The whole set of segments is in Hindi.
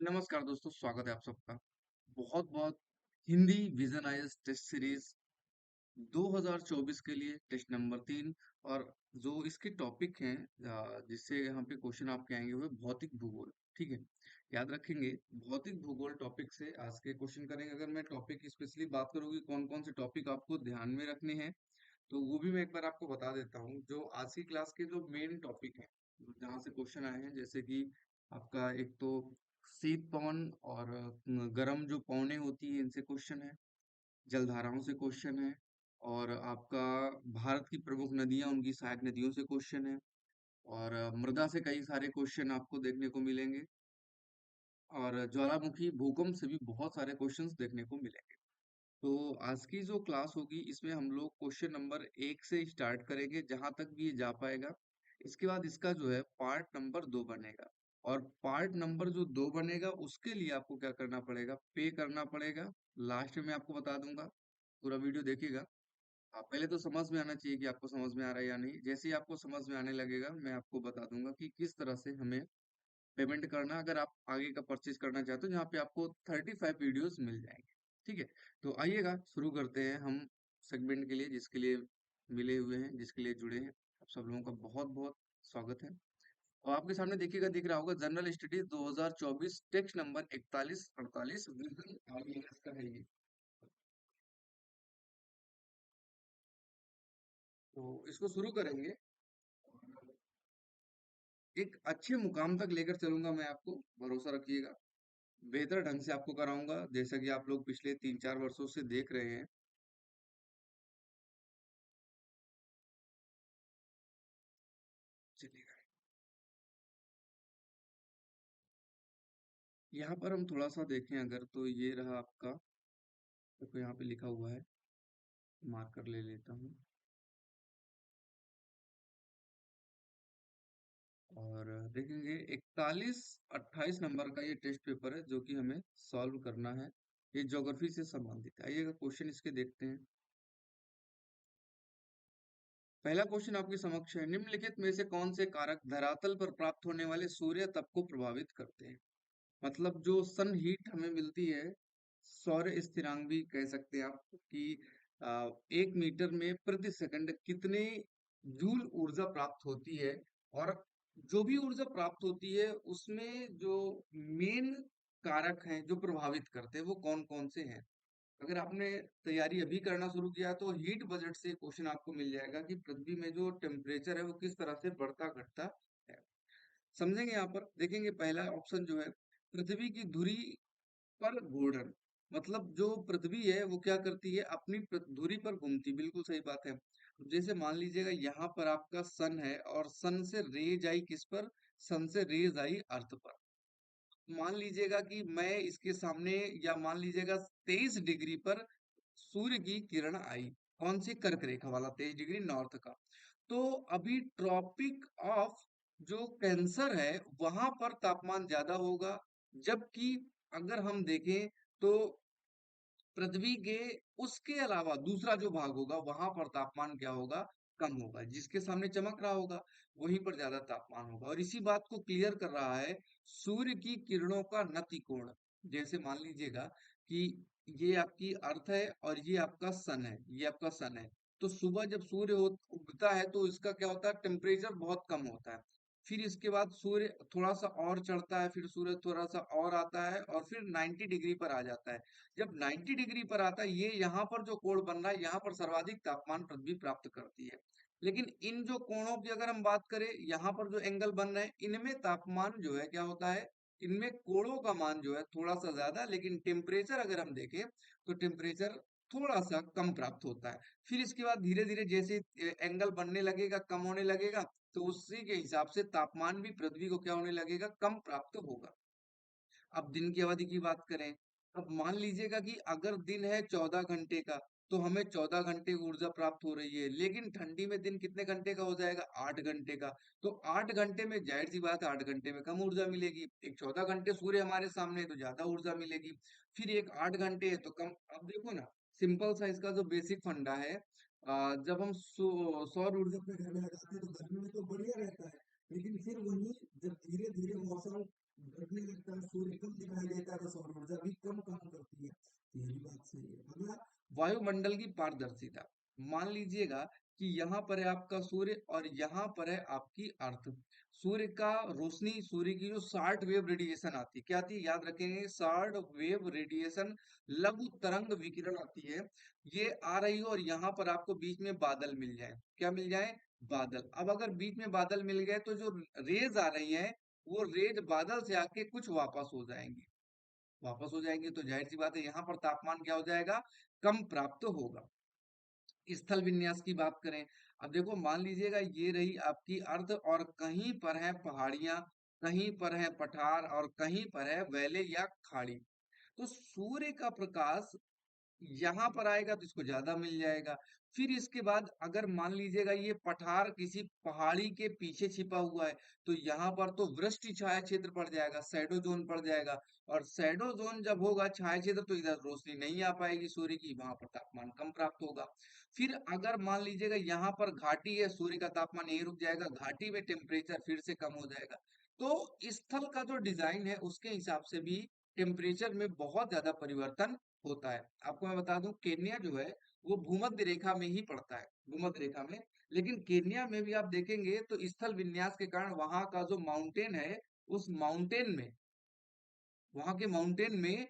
नमस्कार दोस्तों, स्वागत है आप सबका। बहुत बहुत Hindi vision IAS test series 2024 के लिए टेस्ट नंबर 3। और जो इसके टॉपिक हैं, जिससे यहाँ पे क्वेश्चन आपके आएंगे हुए भौतिक भूगोल। ठीक है, याद रखेंगे। भौतिक भूगोल टॉपिक से आज के क्वेश्चन करेंगे। अगर मैं टॉपिक स्पेशली बात करूँ कि कौन कौन से टॉपिक आपको ध्यान में रखने हैं, तो वो भी मैं एक बार आपको बता देता हूँ। जो आज की क्लास के जो मेन टॉपिक हैं, जहाँ से क्वेश्चन आए हैं, जैसे कि आपका एक तो शीत पवन और गर्म जो पवनें होती है, इनसे क्वेश्चन है। जलधाराओं से क्वेश्चन है। और आपका भारत की प्रमुख नदियां, उनकी सहायक नदियों से क्वेश्चन है। और मृदा से कई सारे क्वेश्चन आपको देखने को मिलेंगे। और ज्वालामुखी भूकंप से भी बहुत सारे क्वेश्चंस देखने को मिलेंगे। तो आज की जो क्लास होगी, इसमें हम लोग क्वेश्चन नंबर 1 से स्टार्ट करेंगे, जहां तक भी ये जा पाएगा। इसके बाद इसका जो है पार्ट नंबर 2 बनेगा। और पार्ट नंबर जो 2 बनेगा, उसके लिए आपको क्या करना पड़ेगा, पे करना पड़ेगा। लास्ट में आपको बता दूंगा, पूरा वीडियो देखिएगा। आप पहले तो समझ में आना चाहिए कि आपको समझ में आ रहा है या नहीं। जैसे ही आपको समझ में आने लगेगा, मैं आपको बता दूंगा कि किस तरह से हमें पेमेंट करना, अगर आप आगे का परचेज करना चाहते हो, जहाँ पे आपको 35 वीडियोस मिल जाएंगे। ठीक है, तो आइएगा शुरू करते हैं हम सेगमेंट के लिए, जिसके लिए मिले हुए हैं, जिसके लिए जुड़े हैं। आप सब लोगों का बहुत बहुत स्वागत है। और आपके सामने देखिएगा, दिख रहा होगा general studies 2024 text number 4148 vision IAS का है ये। तो इसको शुरू करेंगे। एक अच्छे मुकाम तक लेकर चलूंगा मैं आपको, भरोसा रखिएगा। बेहतर ढंग से आपको कराऊंगा, जैसा कि आप लोग पिछले 3-4 वर्षों से देख रहे हैं। चलिएगा, यहाँ पर हम थोड़ा सा देखें अगर, तो ये रहा आपका। देखो यहाँ पे लिखा हुआ है, मार्कर ले लेता हूँ। और देखेंगे 41-28 नंबर का ये टेस्ट पेपर है, जो कि हमें सॉल्व करना है। ये ज्योग्राफी से संबंधित है। आइएगा क्वेश्चन इसके देखते हैं। पहला क्वेश्चन आपके समक्ष है, निम्नलिखित में से कौन से कारक धरातल पर प्राप्त होने वाले सूर्य तप को प्रभावित करते हैं। मतलब जो सन हीट हमें मिलती है, सौर स्थिरांक भी कह सकते हैं आप, कि 1 मीटर में प्रति सेकंड कितने जूल ऊर्जा प्राप्त होती है। और जो भी ऊर्जा प्राप्त होती है, उसमें जो मेन कारक हैं जो प्रभावित करते हैं, वो कौन कौन से हैं। अगर आपने तैयारी अभी करना शुरू किया, तो हीट बजट से क्वेश्चन आपको मिल जाएगा कि पृथ्वी में जो टेम्परेचर है, वो किस तरह से बढ़ता घटता है। समझेंगे। यहाँ पर देखेंगे, पहला ऑप्शन जो है, पृथ्वी की धुरी पर घूर्णन। मतलब जो पृथ्वी है, वो क्या करती है, अपनी धुरी पर घूमती। बिल्कुल सही बात है। जैसे मान लीजिएगा, यहाँ पर आपका सन है, और सन से रेज आई किस पर, सन से रेज आई अर्थ पर। मान लीजिएगा कि मैं इसके सामने, या मान लीजिएगा 23 डिग्री पर सूर्य की किरण आई। कौन सी, कर्क रेखा वाला 23 डिग्री नॉर्थ का। तो अभी ट्रॉपिक ऑफ जो कैंसर है, वहां पर तापमान ज्यादा होगा। जबकि अगर हम देखें, तो पृथ्वी के उसके अलावा दूसरा जो भाग होगा, वहां पर तापमान क्या होगा, कम होगा। जिसके सामने चमक रहा होगा, वहीं पर ज्यादा तापमान होगा। और इसी बात को क्लियर कर रहा है सूर्य की किरणों का नति कोण। जैसे मान लीजिएगा कि ये आपकी अर्थ है, और ये आपका सन है, ये आपका सन है। तो सुबह जब सूर्य उगता है, तो इसका क्या होता है, टेम्परेचर बहुत कम होता है। फिर इसके बाद सूर्य थोड़ा सा और चढ़ता है, फिर सूर्य थोड़ा सा और आता है, और फिर 90 डिग्री पर आ जाता है। जब 90 डिग्री पर आता है, ये यहाँ पर जो कोण बन रहा है, यहाँ पर सर्वाधिक तापमान पृथ्वी प्राप्त करती है। लेकिन इन जो कोणों की अगर हम बात करें, यहाँ पर जो एंगल बन रहे हैं, इनमें तापमान जो है क्या होता है, इनमें कोणों का मान जो है थोड़ा सा ज्यादा, लेकिन टेम्परेचर अगर हम देखें, तो टेम्परेचर थोड़ा सा कम प्राप्त होता है। फिर इसके बाद धीरे धीरे जैसे एंगल बनने लगेगा, कम होने लगेगा, तो उसी के हिसाब से तापमान भी पृथ्वी को क्या होने लगेगा, कम प्राप्त होगा। अब दिन की अवधि की बात करें, अब मान लीजिएगा कि अगर दिन है 14 घंटे का, तो हमें 14 घंटे ऊर्जा प्राप्त हो रही है। लेकिन ठंडी में दिन कितने घंटे का हो जाएगा, 8 घंटे का। तो 8 घंटे में जाहिर सी बात है, 8 घंटे में कम ऊर्जा मिलेगी। एक 14 घंटे सूर्य हमारे सामने है, तो ज्यादा ऊर्जा मिलेगी। फिर एक 8 घंटे है, तो कम। अब देखो ना, सिंपल सा इसका जो बेसिक फंडा है, जब हम सौर ऊर्जा पे घर में लगाते हैं, तो गर्मी में तो बढ़िया रहता है। लेकिन फिर वही जब धीरे धीरे मौसम सौर ऊर्जा भी कम काम करती है। तो ये भी बात सही है। अगला, वायुमंडल की पारदर्शिता। मान लीजिएगा कि यहाँ पर है आपका सूर्य और यहाँ पर है आपकी अर्थ। सूर्य का रोशनी, सूर्य की जो शॉर्ट वेव रेडिएशन आती है, क्या आती है याद रखेंगे, शॉर्ट वेव रेडिएशन, लघु तरंग विकिरण आती है, ये आ रही हो और यहाँ पर आपको बीच में बादल मिल जाए। क्या मिल जाए? बादल। अब अगर बीच में बादल मिल गए तो जो रेज आ रही है वो रेज बादल से आके कुछ वापस हो जाएंगी। वापस हो जाएंगे तो जाहिर सी बात है यहाँ पर तापमान क्या हो जाएगा? कम प्राप्त होगा। स्थल विन्यास की बात करें, अब देखो मान लीजिएगा ये रही आपकी अर्ध और कहीं पर है पहाड़ियां, कहीं पर है पठार और कहीं पर है वैले या खाड़ी। तो सूर्य का प्रकाश यहाँ पर आएगा तो इसको ज्यादा मिल जाएगा। फिर इसके बाद अगर मान लीजिएगा ये पठार किसी पहाड़ी के पीछे छिपा हुआ है तो यहाँ पर तो वृष्टि छाया क्षेत्र पड़ जाएगा, शैडो जोन पड़ जाएगा। और शैडो जोन जब होगा छाया क्षेत्र तो इधर रोशनी नहीं आ पाएगी सूर्य की, वहां पर तापमान कम प्राप्त होगा। फिर अगर मान लीजिएगा यहाँ पर घाटी है, सूर्य का तापमान यही रुक जाएगा, घाटी में टेम्परेचर फिर से कम हो जाएगा। तो स्थल का जो डिजाइन है उसके हिसाब से भी टेम्परेचर में बहुत ज्यादा परिवर्तन होता है। आपको मैं बता दूं केन्या जो है वो भूमध्य रेखा में ही पड़ता है, भूमध्य रेखा में। लेकिन केन्या में भी आप देखेंगे तो स्थल विन्यास के कारण वहां का जो माउंटेन है, उस माउंटेन में, वहां के माउंटेन में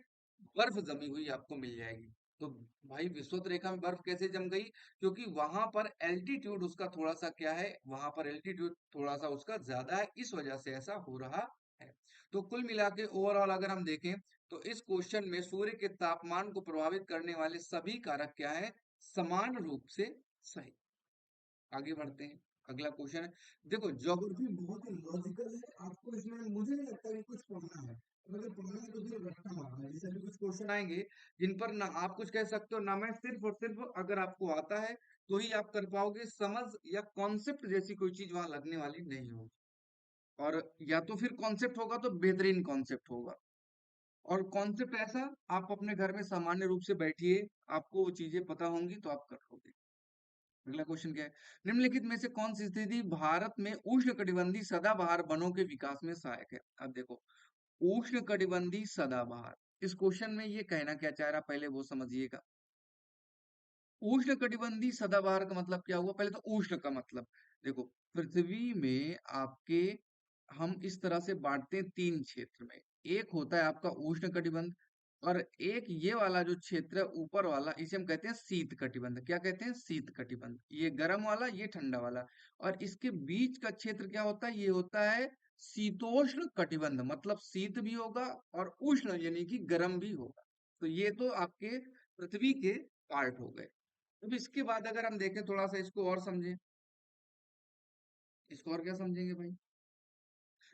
बर्फ जमी हुई आपको मिल जाएगी। तो भाई विषुवत रेखा में बर्फ कैसे जम गई? क्योंकि वहां पर एल्टीट्यूड उसका थोड़ा सा क्या है, वहां पर एल्टीट्यूड थोड़ा सा उसका ज्यादा है, इस वजह से ऐसा हो रहा है। तो कुल मिला के ओवरऑल अगर हम देखें तो इस क्वेश्चन में सूर्य के तापमान को प्रभावित करने वाले सभी कारक क्या है? समान रूप से सही। आगे बढ़ते हैं। अगला क्वेश्चन है, देखो ज्योग्राफी बहुत ही लॉजिकल है, आपको इसमें मुझे नहीं लगता कि कुछ पढ़ना है। अगर पढ़ना है तो फिर रट्टा मारना है। जैसे अभी कुछ क्वेश्चन आएंगे जिन पर ना आप कुछ कह सकते हो ना मैं, सिर्फ और सिर्फ अगर आपको आता है तो ही आप कर पाओगे, समझ या कॉन्सेप्ट जैसी कोई चीज वहां लगने वाली नहीं होगी। और या तो फिर कॉन्सेप्ट होगा तो बेहतरीन कॉन्सेप्ट होगा, और कॉन्सेप्ट ऐसा आप अपने घर में सामान्य रूप से बैठिए, आपको वो चीजें पता होंगी तो आप कर लोगे। अगला क्वेश्चन क्या है, निम्नलिखित में से कौन सी स्थिति भारत में उष्णकटिबंधीय सदाबहार वनों के विकास में सहायक है? अब देखो उष्णकटिबंधीय सदाबहार, इस क्वेश्चन में ये कहना क्या चाह रहा पहले वो समझिएगा। उष्णकटिबंधीय सदाबहार का मतलब क्या हुआ? पहले तो उष्ण का मतलब देखो, पृथ्वी में आपके हम इस तरह से बांटते हैं तीन क्षेत्र में। एक होता है आपका उष्ण कटिबंध, और एक ये वाला जो क्षेत्र है ऊपर वाला इसे हम कहते हैं शीत कटिबंध। क्या कहते हैं? शीत कटिबंध। ये गर्म वाला, ये ठंडा वाला। और इसके बीच का क्षेत्र क्या होता है? ये होता है शीतोष्ण कटिबंध, मतलब शीत भी होगा और उष्ण यानी कि गर्म भी होगा। तो ये तो आपके पृथ्वी के पार्ट हो गए। अब इसके बाद अगर हम देखें थोड़ा सा इसको और समझें, इसको और क्या समझेंगे भाई?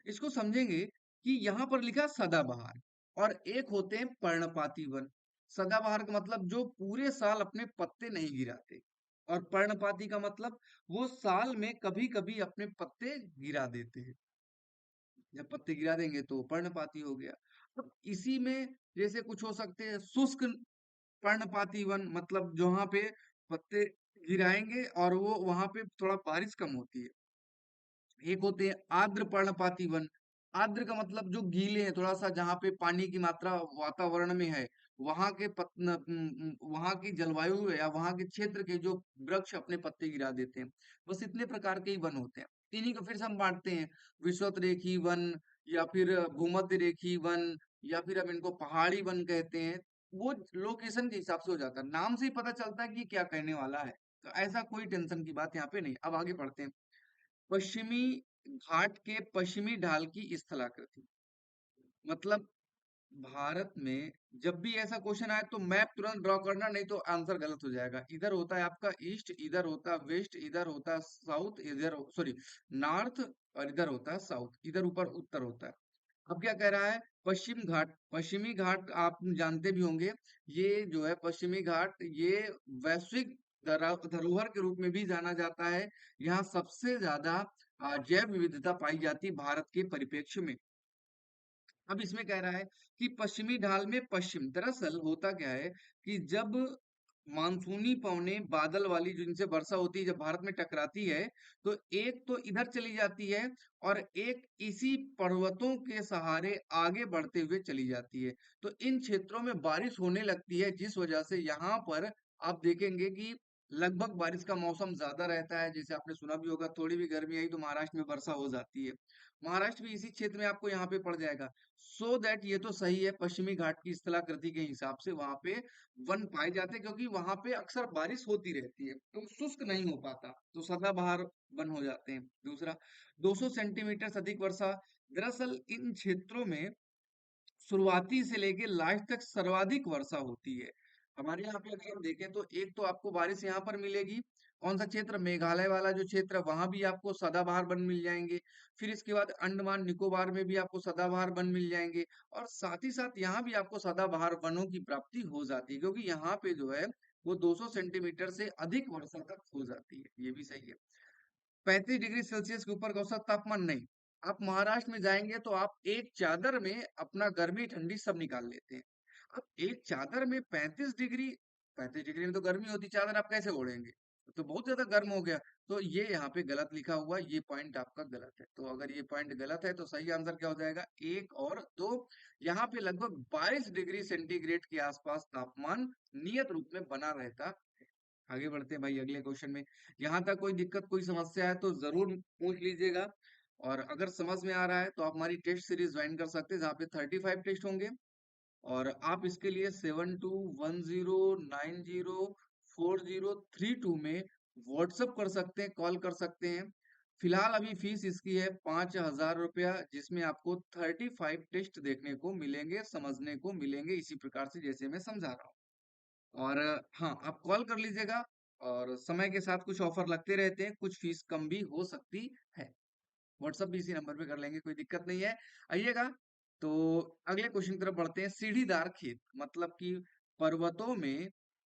इसको समझेंगे कि यहाँ पर लिखा सदाबहार और एक होते हैं पर्णपाती वन। सदाबहार का मतलब जो पूरे साल अपने पत्ते नहीं गिराते, और पर्णपाती का मतलब वो साल में कभी कभी अपने पत्ते गिरा देते हैं। जब पत्ते गिरा देंगे तो पर्णपाती हो गया। अब इसी में जैसे कुछ हो सकते हैं शुष्क पर्णपाती वन, मतलब जहाँ पे पत्ते गिराएंगे और वो वहां पे थोड़ा बारिश कम होती है। एक होते हैं आर्द्र पर्णपाती वन। आर्द्र का मतलब जो गीले हैं, थोड़ा सा जहाँ पे पानी की मात्रा वातावरण में है, वहां के वहां की जलवायु है या वहां के क्षेत्र के जो वृक्ष अपने पत्ते गिरा देते हैं। बस इतने प्रकार के ही वन होते हैं। इन्हीं को फिर से हम बांटते हैं, विषुवत रेखी वन, या फिर भूमध्य रेखी वन, या फिर हम इनको पहाड़ी वन कहते हैं। वो लोकेशन के हिसाब से हो जाता है, नाम से ही पता चलता है कि ये क्या कहने वाला है। तो ऐसा कोई टेंशन की बात यहाँ पे नहीं। अब आगे पढ़ते हैं। पश्चिमी घाट के पश्चिमी ढाल की स्थलाकृति, मतलब भारत में जब भी ऐसा क्वेश्चन आए तो मैप तुरंत ड्रॉ करना, नहीं तो आंसर गलत हो जाएगा। इधर होता है आपका ईस्ट, इधर होता है वेस्ट, इधर होता है साउथ, इधर सॉरी नॉर्थ, और इधर होता है साउथ, इधर ऊपर उत्तर होता है। अब क्या कह रहा है? पश्चिम घाट, पश्चिमी घाट आप जानते भी होंगे, ये जो है पश्चिमी घाट ये वैश्विक धरोहर के रूप में भी जाना जाता है। यहाँ सबसे ज्यादा जैव विविधता पाई जाती है भारत के परिप्रेक्ष्य में। अब इसमें कह रहा है कि पश्चिमी ढाल में पश्चिम, दरअसल होता क्या है कि जब मानसूनी पवनें बादल वाली जिनसे वर्षा होती है जब भारत में टकराती है, तो एक तो इधर चली जाती है और एक इसी पर्वतों के सहारे आगे बढ़ते हुए चली जाती है। तो इन क्षेत्रों में बारिश होने लगती है, जिस वजह से यहाँ पर आप देखेंगे कि लगभग बारिश का मौसम ज्यादा रहता है। जैसे आपने सुना भी होगा, थोड़ी भी गर्मी आई तो महाराष्ट्र में वर्षा हो जाती है। महाराष्ट्र भी इसी क्षेत्र में आपको यहाँ पे पड़ जाएगा। सो दैट ये तो सही है, पश्चिमी घाट की स्थलाकृति के हिसाब से वहां पे वन पाए जाते हैं, क्योंकि वहां पे अक्सर बारिश होती रहती है तो शुष्क नहीं हो पाता, तो सदाबहार वन हो जाते हैं। दूसरा, 200 सेंटीमीटर से अधिक वर्षा। दरअसल इन क्षेत्रों में शुरुआती से लेके लास्ट तक सर्वाधिक वर्षा होती है। हमारे यहाँ पे अगर हम देखें तो एक तो आपको बारिश यहाँ पर मिलेगी, कौन सा क्षेत्र, मेघालय वाला जो क्षेत्र है वहां भी आपको सदाबहार वन मिल जाएंगे। फिर इसके बाद अंडमान निकोबार में भी आपको सदाबहार वन मिल जाएंगे। और साथ ही साथ यहाँ भी आपको सदाबहार वनों की प्राप्ति हो जाती है, क्योंकि यहाँ पे जो है वो 200 सेंटीमीटर से अधिक वर्षा तक हो जाती है। ये भी सही है। 35 डिग्री सेल्सियस के ऊपर का औसत तापमान नहीं। आप महाराष्ट्र में जाएंगे तो आप एक चादर में अपना गर्मी ठंडी सब निकाल लेते हैं। अब एक चादर में 35 डिग्री, 35 डिग्री में तो गर्मी होती, चादर आप कैसे ओढ़ेंगे? तो बहुत ज्यादा गर्म हो गया। तो ये यहाँ पे गलत लिखा हुआ है, ये पॉइंट आपका गलत है। तो अगर ये पॉइंट गलत है तो सही आंसर क्या हो जाएगा, एक और दो। यहाँ पे लगभग 22 डिग्री सेंटीग्रेड के आसपास तापमान नियत रूप में बना रहता है। आगे बढ़ते हैं भाई अगले क्वेश्चन में। यहाँ तक कोई दिक्कत कोई समस्या है तो जरूर पूछ लीजिएगा। और अगर समझ में आ रहा है तो आप हमारी टेस्ट सीरीज ज्वाइन कर सकते हैं, जहाँ पे 35 टेस्ट होंगे। और आप इसके लिए 7210904032 में व्हाट्सअप कर सकते हैं, कॉल कर सकते हैं। फिलहाल अभी फीस इसकी है 5,000 रुपया, जिसमें आपको 35 टेस्ट देखने को मिलेंगे, समझने को मिलेंगे, इसी प्रकार से जैसे मैं समझा रहा हूँ। और हाँ, आप कॉल कर लीजिएगा। और समय के साथ कुछ ऑफर लगते रहते हैं, कुछ फीस कम भी हो सकती है। व्हाट्सअप भी इसी नंबर पे कर लेंगे, कोई दिक्कत नहीं है। आइएगा। तो अगले क्वेश्चन की तरफ बढ़ते हैं। सीढ़ीदार खेत मतलब कि पर्वतों में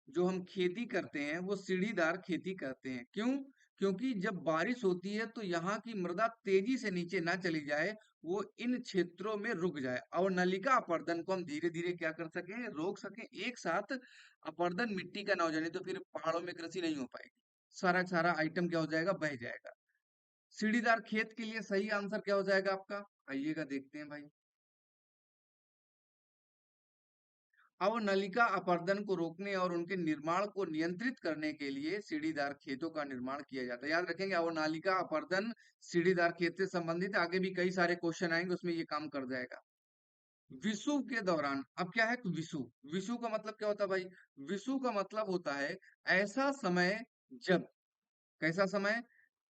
जो हम खेती करते हैं वो सीढ़ीदार खेती करते हैं। क्यों? क्योंकि जब बारिश होती है तो यहाँ की मृदा तेजी से नीचे ना चली जाए, वो इन क्षेत्रों में रुक जाए और नलिका अपर्दन को हम धीरे धीरे क्या कर सकें, रोक सकें। एक साथ अपर्दन मिट्टी का ना हो जाए, नहीं तो फिर पहाड़ों में कृषि नहीं हो पाएगी, सारा सारा आइटम क्या हो जाएगा, बह जाएगा। सीढ़ीदार खेत के लिए सही आंसर क्या हो जाएगा आपका, आइएगा देखते हैं भाई। अवनलिका अपर्दन को रोकने और उनके निर्माण को नियंत्रित करने के लिए सीढ़ीदार खेतों का निर्माण किया जाता है। याद रखेंगे, अवनालिका अपर्दन सीढ़ीदार खेत से संबंधित आगे भी कई सारे क्वेश्चन आएंगे, उसमें ये काम कर जाएगा। विषुव के दौरान, अब क्या है विषुव, विषुव का मतलब क्या होता है भाई, विषुव का मतलब होता है ऐसा समय जब, कैसा समय,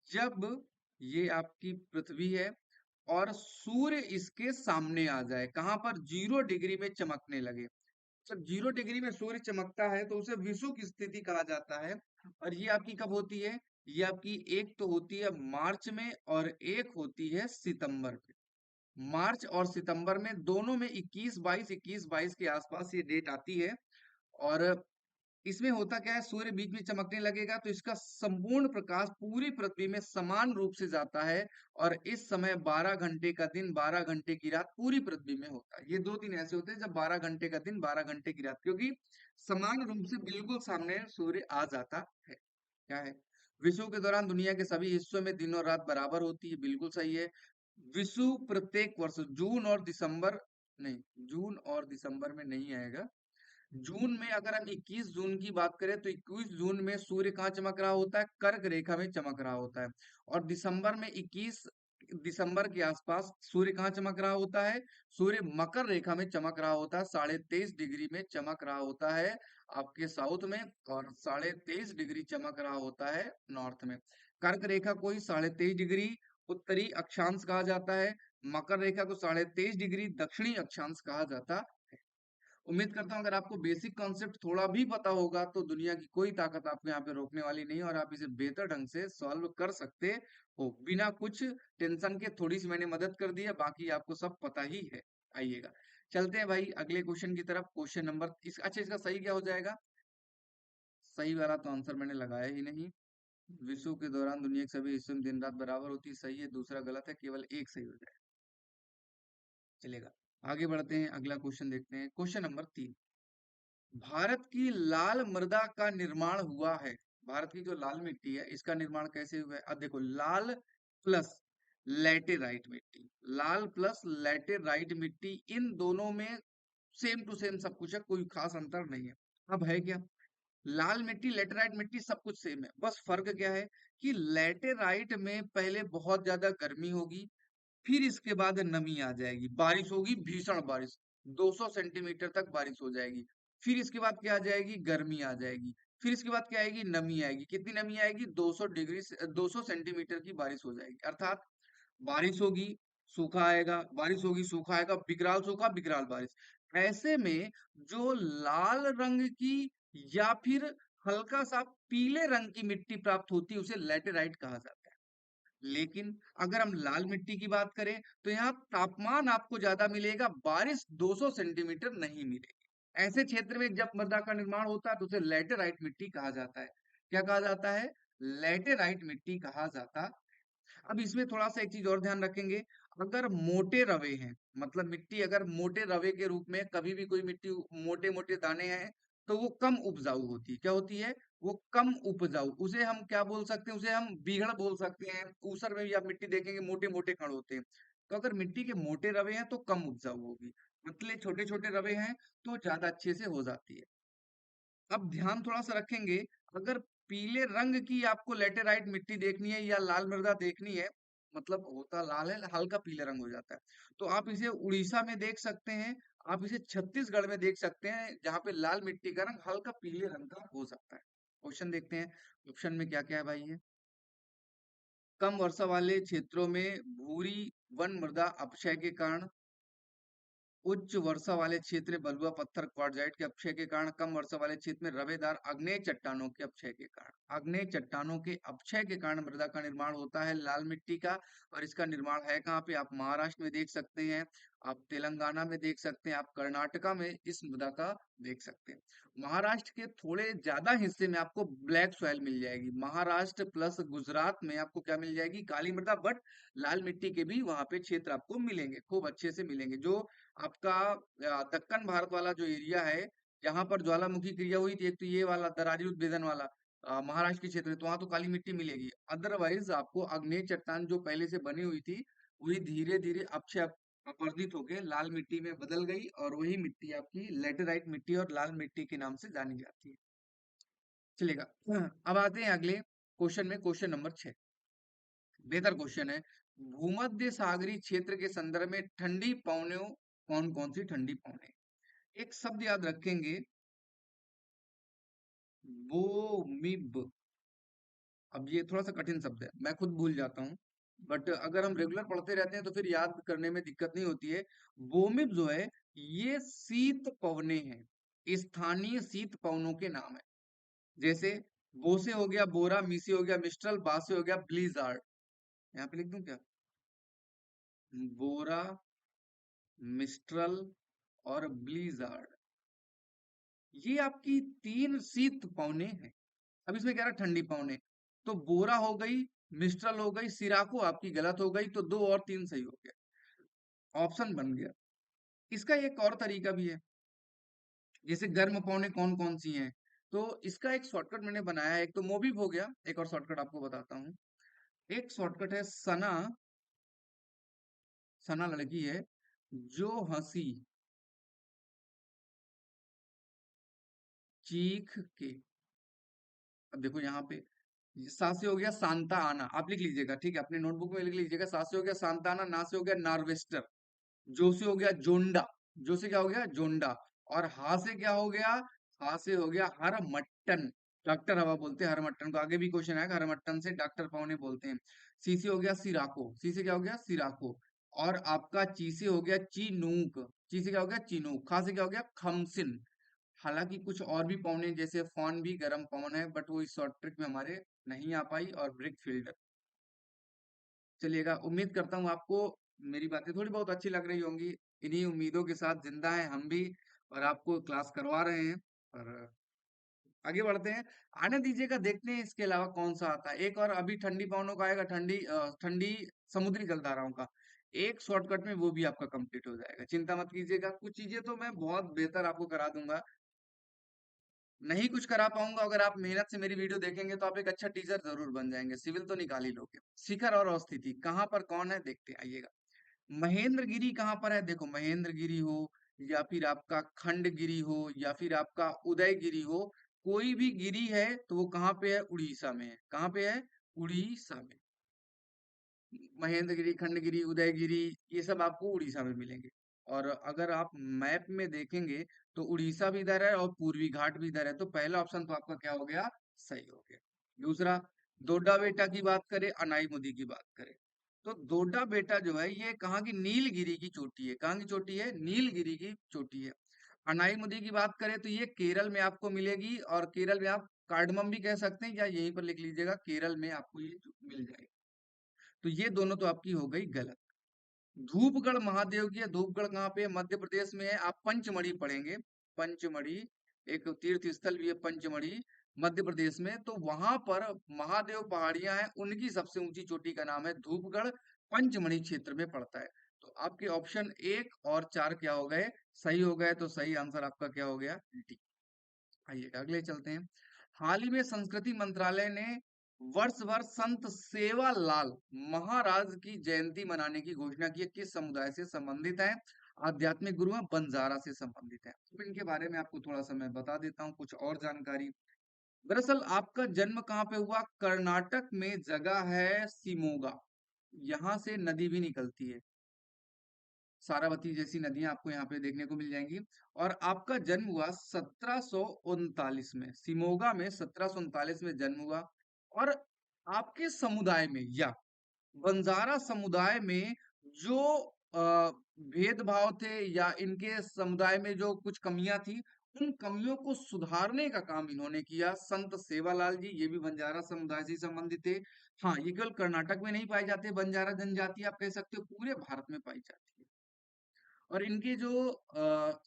जब ये आपकी पृथ्वी है और सूर्य इसके सामने आ जाए, कहां पर, 0 डिग्री में चमकने लगे। जब 0 डिग्री में सूर्य चमकता है तो उसे विषुव की स्थिति कहा जाता है। और ये आपकी कब होती है, ये आपकी एक तो होती है मार्च में और एक होती है सितंबर में। मार्च और सितंबर में, दोनों में 21-22 के आसपास ये डेट आती है। और इसमें होता क्या है, सूर्य बीच में चमकने लगेगा तो इसका संपूर्ण प्रकाश पूरी पृथ्वी में समान रूप से जाता है। और इस समय 12 घंटे का दिन 12 घंटे की रात पूरी पृथ्वी में होता है। ये 2 दिन ऐसे होते हैं जब 12 घंटे का दिन 12 घंटे की रात, क्योंकि समान रूप से बिल्कुल सामने सूर्य आ जाता है। क्या है, विषुव के दौरान दुनिया के सभी हिस्सों में दिन और रात बराबर होती है, बिल्कुल सही है। विषुव प्रत्येक वर्ष जून और दिसंबर, नहीं, जून और दिसंबर में नहीं आएगा। जून में अगर हम 21 जून की बात करें तो 21 जून में सूर्य कहाँ चमक रहा होता है, कर्क रेखा में चमक रहा होता है। और दिसंबर में 21 दिसंबर के आसपास सूर्य कहाँ चमक रहा होता है, सूर्य मकर रेखा में चमक रहा होता है, 23.5 डिग्री में चमक रहा होता है आपके साउथ में। और 23.5 डिग्री चमक रहा होता है नॉर्थ में। कर्क रेखा को ही 23.5 डिग्री उत्तरी अक्षांश कहा जाता है। मकर रेखा को 23.5 डिग्री दक्षिणी अक्षांश कहा जाता। उम्मीद करता हूँ अगर आपको बेसिक कॉन्सेप्ट थोड़ा भी पता होगा तो दुनिया की कोई ताकत आपको यहाँ पे रोकने वाली नहीं है, और आप इसे बेहतर ढंग से सॉल्व कर सकते हो बिना कुछ टेंशन के। थोड़ी सी मैंने मदद कर दी है, बाकी आपको सब पता ही है। आइएगा, चलते हैं भाई अगले क्वेश्चन की तरफ। क्वेश्चन नंबर अच्छा, इसका सही क्या हो जाएगा, सही वाला तो आंसर मैंने लगाया ही नहीं। विश्व के दौरान दुनिया के सभी हिस्सों में दिन रात बराबर होती है, सही है। दूसरा गलत है, केवल एक सही हो जाए, चलेगा। आगे बढ़ते हैं, अगला क्वेश्चन देखते हैं, क्वेश्चन नंबर 3। भारत की लाल मृदा का निर्माण हुआ है। भारत की जो लाल मिट्टी है इसका निर्माण कैसे हुआ है? अब देखो, लाल प्लस लैटेराइट मिट्टी, लाल प्लस लैटेराइट मिट्टी, इन दोनों में सेम टू सेम सब कुछ है, कोई खास अंतर नहीं है। अब है क्या, लाल मिट्टी लेटेराइट मिट्टी सब कुछ सेम है, बस फर्क क्या है कि लेटेराइट में पहले बहुत ज्यादा गर्मी होगी, फिर इसके बाद नमी आ जाएगी, बारिश होगी, भीषण बारिश, 200 सेंटीमीटर तक बारिश हो जाएगी। फिर इसके बाद क्या आ जाएगी, गर्मी आ जाएगी। फिर इसके बाद क्या आएगी, नमी आएगी। कितनी नमी आएगी, 200 डिग्री 200 सेंटीमीटर की बारिश हो जाएगी। अर्थात बारिश होगी, सूखा आएगा, बारिश होगी, सूखा आएगा, विकराल सूखा, विकराल बारिश। ऐसे में जो लाल रंग की या फिर हल्का सा पीले रंग की मिट्टी प्राप्त होती है उसे लैटेराइट कहा जाता है। लेकिन अगर हम लाल मिट्टी की बात करें तो यहाँ तापमान आपको ज्यादा मिलेगा, बारिश 200 सेंटीमीटर नहीं मिलेगी। ऐसे क्षेत्र में जब मृदा का निर्माण होता है तो उसे लैटेराइट मिट्टी कहा जाता है। क्या कहा जाता है, लैटेराइट मिट्टी कहा जाता। अब इसमें थोड़ा सा एक चीज और ध्यान रखेंगे, अगर मोटे रवे हैं, मतलब मिट्टी अगर मोटे रवे के रूप में कभी भी कोई मिट्टी मोटे मोटे दाने हैं तो वो कम उपजाऊ होती है। क्या होती है, वो कम उपजाऊ, उसे हम क्या बोल सकते हैं, उसे हम बीघड़ बोल सकते हैं। ऊसर में भी आप मिट्टी देखेंगे मोटे मोटे कण होते हैं। तो अगर मिट्टी के मोटे रवे हैं तो कम उपजाऊ होगी, पतले छोटे छोटे रवे हैं तो ज्यादा अच्छे से हो जाती है। अब ध्यान थोड़ा सा रखेंगे, अगर पीले रंग की आपको लेटेराइट मिट्टी देखनी है या लाल मृदा देखनी है, मतलब होता लाल है, हल्का पीले रंग हो जाता है, तो आप इसे उड़ीसा में देख सकते हैं, आप इसे छत्तीसगढ़ में देख सकते हैं, जहां पे लाल मिट्टी का रंग हल्का पीले रंग का हो सकता है। क्वेश्चन देखते हैं, ऑप्शन में क्या क्या है भाई। ये कम वर्षा वाले क्षेत्रों में भूरी वन मृदा अपक्षय के कारण, उच्च वर्षा वाले क्षेत्र में बलुआ पत्थर क्वार्टजाइट के अपक्षय के कारण, कम वर्षा वाले क्षेत्र में रवेदार आग्नेय चट्टानों के अपक्षय के कारण, आग्नेय चट्टानों के अपक्षय के कारण मृदा का निर्माण होता है लाल मिट्टी का। और इसका निर्माण है कहाँ पे, आप महाराष्ट्र में देख सकते हैं, आप तेलंगाना में देख सकते हैं, आप कर्नाटका में इस मृदा का देख सकते हैं। महाराष्ट्र के थोड़े ज्यादा हिस्से में आपको ब्लैक सॉइल मिल जाएगी, महाराष्ट्र प्लस गुजरात में आपको क्या मिल जाएगी, काली मृदा, बट लाल मिट्टी के भी वहां पे क्षेत्र आपको मिलेंगे, खूब अच्छे से मिलेंगे। जो आपका दक्कन भारत वाला जो एरिया है, जहां पर ज्वालामुखी क्रिया हुई थी, एक तो ये वाला दरारी उद्भेदन वाला महाराष्ट्र के क्षेत्र में, तो वहां तो काली मिट्टी मिलेगी। अदरवाइज आपको आग्नेय चट्टान जो पहले से बनी हुई थी वही धीरे धीरे अपक्षय अपवर्जित होके लाल मिट्टी में बदल गई, और वही मिट्टी आपकी लेटेराइट मिट्टी और लाल मिट्टी के नाम से जानी जाती है। चलेगा। अब आते हैं अगले क्वेश्चन में, क्वेश्चन नंबर 6, बेहतर क्वेश्चन है। भूमध्य सागरीय क्षेत्र के संदर्भ में ठंडी पवनों, कौन कौन सी ठंडी पवनें, एक शब्द याद रखेंगे, बोमिब। अब ये थोड़ा सा कठिन शब्द है, मैं खुद भूल जाता हूँ, बट अगर हम रेगुलर पढ़ते रहते हैं तो फिर याद करने में दिक्कत नहीं होती है। बोमिब जो है ये शीत पवने हैं, स्थानीय शीत पवनों के नाम है। जैसे बोसे हो गया बोरा, मीसी हो गया मिस्ट्रल, बासे हो गया ब्लीजार्ड। यहाँ पे लिख दूं क्या, बोरा, मिस्ट्रल और ब्लीजार्ड, ये आपकी तीन शीत पवने हैं। अब इसमें कह रहा है ठंडी पवने, तो बोरा हो गई, मिस्ट्रल हो गई, सिराको आपकी गलत हो गई, तो दो और तीन सही हो गया, ऑप्शन बन गया। इसका एक और तरीका भी है, जैसे गर्म पवने कौन कौन सी हैं, तो इसका एक शॉर्टकट मैंने बनाया है। एक तो मोबिब हो गया, एक और शॉर्टकट आपको बताता हूँ। एक शॉर्टकट है सना, सना लड़की है जो हंसी चीख के। अब देखो यहाँ पे सा से हो गया सांता आना, आप लिख लीजिएगा, ठीक है, अपने नोटबुक में लिख लीजिएगा। सा से हो गया सांता आना, ना से हो गया नार्वेस्टर, जो से हो गया जोंडा, जो से क्या हो गया जोंडा, और हा से क्या हो गया, हा से हो गया हर मट्टन, डॉक्टर हवा बोलते हैं हर मट्टन को, आगे भी क्वेश्चन आएगा, हर मट्टन से डॉक्टर पौने बोलते हैं। सी से हो गया सिराको, सी से क्या हो गया सिराको, और आपका ची से हो गया चीनूक, ची से क्या हो गया चीनूक, खा से क्या हो गया खमसिन। हालांकि कुछ और भी पौने जैसे फॉन भी गर्म पवन है, बट वो इस शॉर्ट ट्रिक में हमारे नहीं आ पाई, और ब्रिक फील्ड। चलिएगा, उम्मीद करता हूँ आपको मेरी बातें थोड़ी बहुत अच्छी लग रही होंगी। इन्हीं उम्मीदों के साथ जिंदा हैं हम भी, और आपको क्लास करवा रहे हैं। और आगे बढ़ते हैं, आने दीजिएगा, देखते हैं इसके अलावा कौन सा आता है। एक और अभी ठंडी पवनों का आएगा, ठंडी ठंडी समुद्री जलधाराओं का, एक शॉर्टकट में वो भी आपका कंप्लीट हो जाएगा, चिंता मत कीजिएगा। कुछ चीजें तो मैं बहुत बेहतर आपको करा दूंगा। नहीं कुछ करा पाऊंगा, अगर आप मेहनत से मेरी वीडियो देखेंगे तो आप एक अच्छा टीचर जरूर बन जाएंगे, सिविल तो निकाल ही लोगे। शिखर और अवस्थिति कहाँ पर कौन है देखते हैं, आइएगा। महेंद्रगिरी कहाँ पर है, देखो महेंद्रगिरी हो या फिर आपका खंडगिरी हो या फिर आपका उदयगिरी हो, कोई भी गिरी है तो वो कहाँ पे है, उड़ीसा में है। कहाँ पे है, उड़ीसा में। महेंद्रगिरी, खंडगिरी, उदयगिरी, ये सब आपको उड़ीसा में मिलेंगे। और अगर आप मैप में देखेंगे तो उड़ीसा भी इधर है और पूर्वी घाट भी इधर है, तो पहला ऑप्शन तो आपका क्या हो गया, सही हो गया। दूसरा, डोडा बेटा की बात करें, अनाई मुदी की बात करें, तो डोडा बेटा जो है ये कहाँ की, नीलगिरी की चोटी है। कहाँ की चोटी है, नीलगिरी की चोटी है। अनाई मुदी की बात करें तो ये केरल में आपको मिलेगी, और केरल में आप कार्डमम भी कह सकते हैं, या यहीं पर लिख लीजिएगा, केरल में आपको ये मिल जाएगी। तो ये दोनों तो आपकी हो गई गलत। धूपगढ़ महादेव की है, धूपगढ़ कहाँ पे है, मध्य प्रदेश में है। आप पंचमढ़ी पढ़ेंगे, पंचमढ़ी एक तीर्थ स्थल भी है, पंचमढ़ी मध्य प्रदेश में, तो वहां पर महादेव पहाड़ियां हैं, उनकी सबसे ऊंची चोटी का नाम है धूपगढ़, पंचमढ़ी क्षेत्र में पड़ता है। तो आपके ऑप्शन 1 और 4 क्या हो गए, सही हो गए, तो सही आंसर आपका क्या हो गया, डी। आइए अगले चलते हैं। हाल ही में संस्कृति मंत्रालय ने वर्ष भर संत सेवालाल महाराज की जयंती मनाने की घोषणा की है, किस समुदाय से संबंधित है, आध्यात्मिक गुरु हैं, बंजारा से संबंधित है। तो इनके बारे में आपको थोड़ा सा मैं बता देता हूँ कुछ और जानकारी। दरअसल आपका जन्म कहाँ पे हुआ, कर्नाटक में जगह है सिमोगा, यहाँ से नदी भी निकलती है, सारावती जैसी नदियां आपको यहाँ पे देखने को मिल जाएंगी। और आपका जन्म हुआ 1739 में, सिमोगा में 1739 में जन्म हुआ। और आपके समुदाय में या बंजारा समुदाय में जो भेदभाव थे या इनके समुदाय में जो कुछ कमियां थी, उन कमियों को सुधारने का काम इन्होंने किया, संत सेवालाल जी। ये भी बंजारा समुदाय से संबंधित थे। हाँ, ये केवल कर्नाटक में नहीं पाए जाते, बंजारा जनजाति आप कह सकते हो पूरे भारत में पाई जाती है। और इनके जो